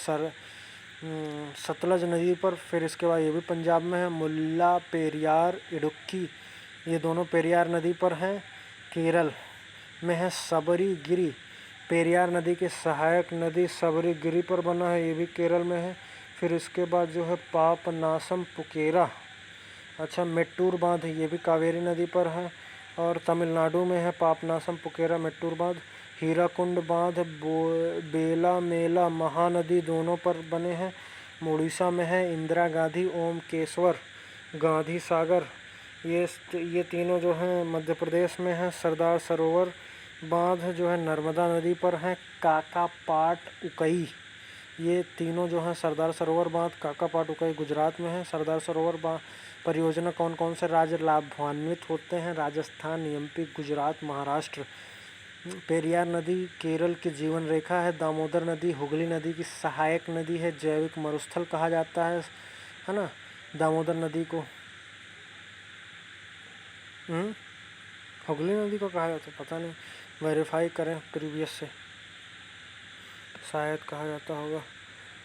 सतलज नदी पर, फिर इसके बाद ये भी पंजाब में है। मुल्ला पेरियार इडुक्की, ये दोनों पेरियार नदी पर हैं। केरल में है सबरीगिरी, पेरियार नदी की सहायक नदी सबरीगिरी पर बना है, ये भी केरल में है। फिर इसके बाद जो है पापनासम पुकेरा, अच्छा मेट्टूर बांध, ये भी कावेरी नदी पर है और तमिलनाडु में है पापनासम पुकेरा मेट्टूर बांध। हीराकुंड बांध बेला मेला महानदी दोनों पर बने हैं। उड़ीसा में है इंदिरा गांधी ओमकेश्वर गांधी सागर, ये तीनों जो हैं मध्य प्रदेश में है। सरदार सरोवर बांध जो है नर्मदा नदी पर है। काकापाट उकई, ये तीनों जो हैं सरदार सरोवर बांध काकापाट उकई गुजरात में है। सरदार सरोवर परियोजना कौन कौन से राज्य लाभान्वित होते हैं? राजस्थान, एमपी, गुजरात, महाराष्ट्र। पेरियार नदी केरल की जीवन रेखा है। दामोदर नदी हुगली नदी की सहायक नदी है। जैविक मरुस्थल कहा जाता है ना दामोदर नदी को। हुगली नदी को कहा जाता है, पता नहीं, वेरीफाई करें प्रीवियस से, शायद कहा जाता होगा।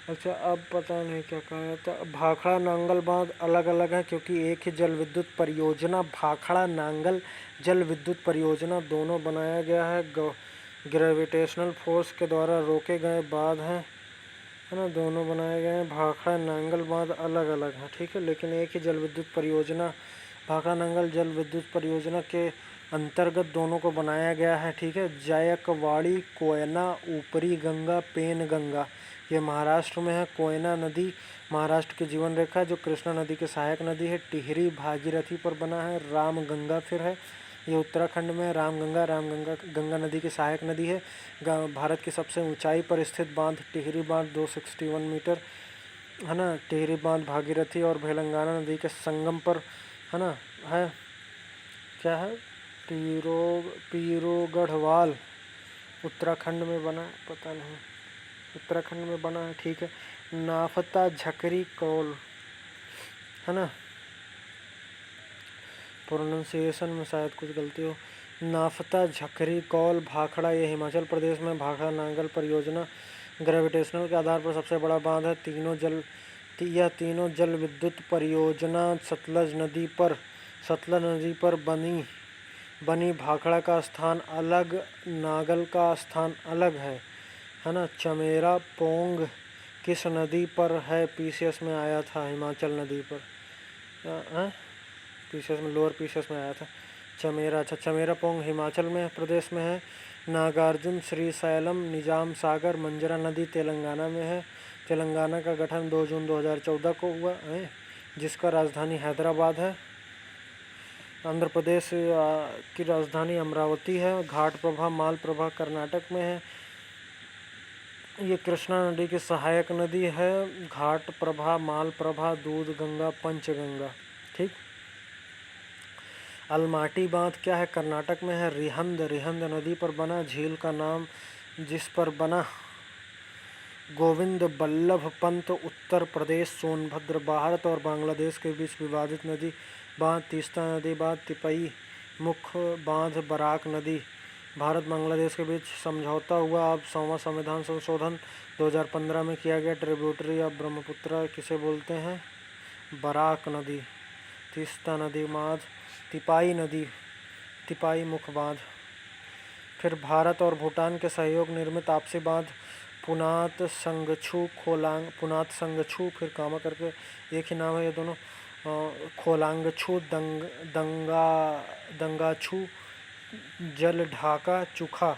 अच्छा, अब पता नहीं क्या कहा जाता। भाखड़ा नांगल बांध अलग अलग है क्योंकि एक ही जल विद्युत परियोजना भाखड़ा नांगल जल विद्युत परियोजना दोनों बनाया गया है। ग्रेविटेशनल फोर्स के द्वारा रोके गए बांध हैं, है ना, दोनों बनाए गए हैं। भाखड़ा नांगल बांध अलग अलग है, ठीक है, लेकिन एक ही जल विद्युत परियोजना भाखड़ा नांगल जल विद्युत परियोजना के अंतर्गत दोनों को बनाया गया है, ठीक है। जायकवाड़ी कोयना ऊपरी गंगा पेनगंगा, ये महाराष्ट्र में है। कोयना नदी महाराष्ट्र की जीवन रेखा जो कृष्णा नदी की सहायक नदी है। टिहरी भागीरथी पर बना है। रामगंगा फिर है, ये उत्तराखंड में। रामगंगा गंगा नदी की सहायक नदी है। भारत की सबसे ऊंचाई पर स्थित बांध टिहरी बांध 261 मीटर, है ना। टिहरी बांध भागीरथी और भेलंगाना नदी के संगम पर, है ना, है क्या है, पीरो गढ़वाल उत्तराखंड में बना है, पता नहीं, उत्तराखंड में बना है, ठीक है। नाफता झकरी कौल, है ना, प्रोनाउंसिएशन में शायद कुछ गलती हो। नाफता झकरी कौल भाखड़ा, ये हिमाचल प्रदेश में। भाखड़ा नांगल परियोजना ग्रेविटेशनल के आधार पर सबसे बड़ा बांध है। यह तीनों जल विद्युत परियोजना सतलज नदी पर बनी। भाखड़ा का स्थान अलग, नांगल का स्थान अलग है ना। चमेरा पोंग किस नदी पर है? पीसीएस में आया था, हिमाचल नदी पर, पीसीएस में, लोअर पीसीएस में आया था चमेरा। अच्छा, चमेरा पोंग हिमाचल में प्रदेश में है। नागार्जुन श्रीशैलम निजाम सागर मंजरा नदी तेलंगाना में है। तेलंगाना का गठन 2 जून 2014 को हुआ है, जिसका राजधानी हैदराबाद है। आंध्र प्रदेश की राजधानी अमरावती है। घाट प्रभा मालप्रभा कर्नाटक में है। ये कृष्णा नदी की सहायक नदी है। घाट प्रभा मालप्रभा दूध गंगा पंचगंगा, ठीक। अलमाटी बांध क्या है? कर्नाटक में है। रिहंद नदी पर बना। झील का नाम जिस पर बना गोविंद बल्लभ पंत उत्तर प्रदेश सोनभद्र। भारत और बांग्लादेश के बीच विवादित नदी बांध तीस्ता नदी बांध तिपई मुख्य बांध बराक नदी। भारत बांग्लादेश के बीच समझौता हुआ। अब 100वां संविधान संशोधन 2015 में किया गया। ट्रिब्यूटरी ऑफ ब्रह्मपुत्र किसे बोलते हैं? बराक नदी। तीस्ता नदी बांध तिपाई मुख्य बांध। फिर भारत और भूटान के सहयोग निर्मित आपसी बांध पुनात संगछू, फिर कामा करके एक ही नाम है ये दोनों। खोलांगछू, दंगाछू, जल ढाका, चुखा,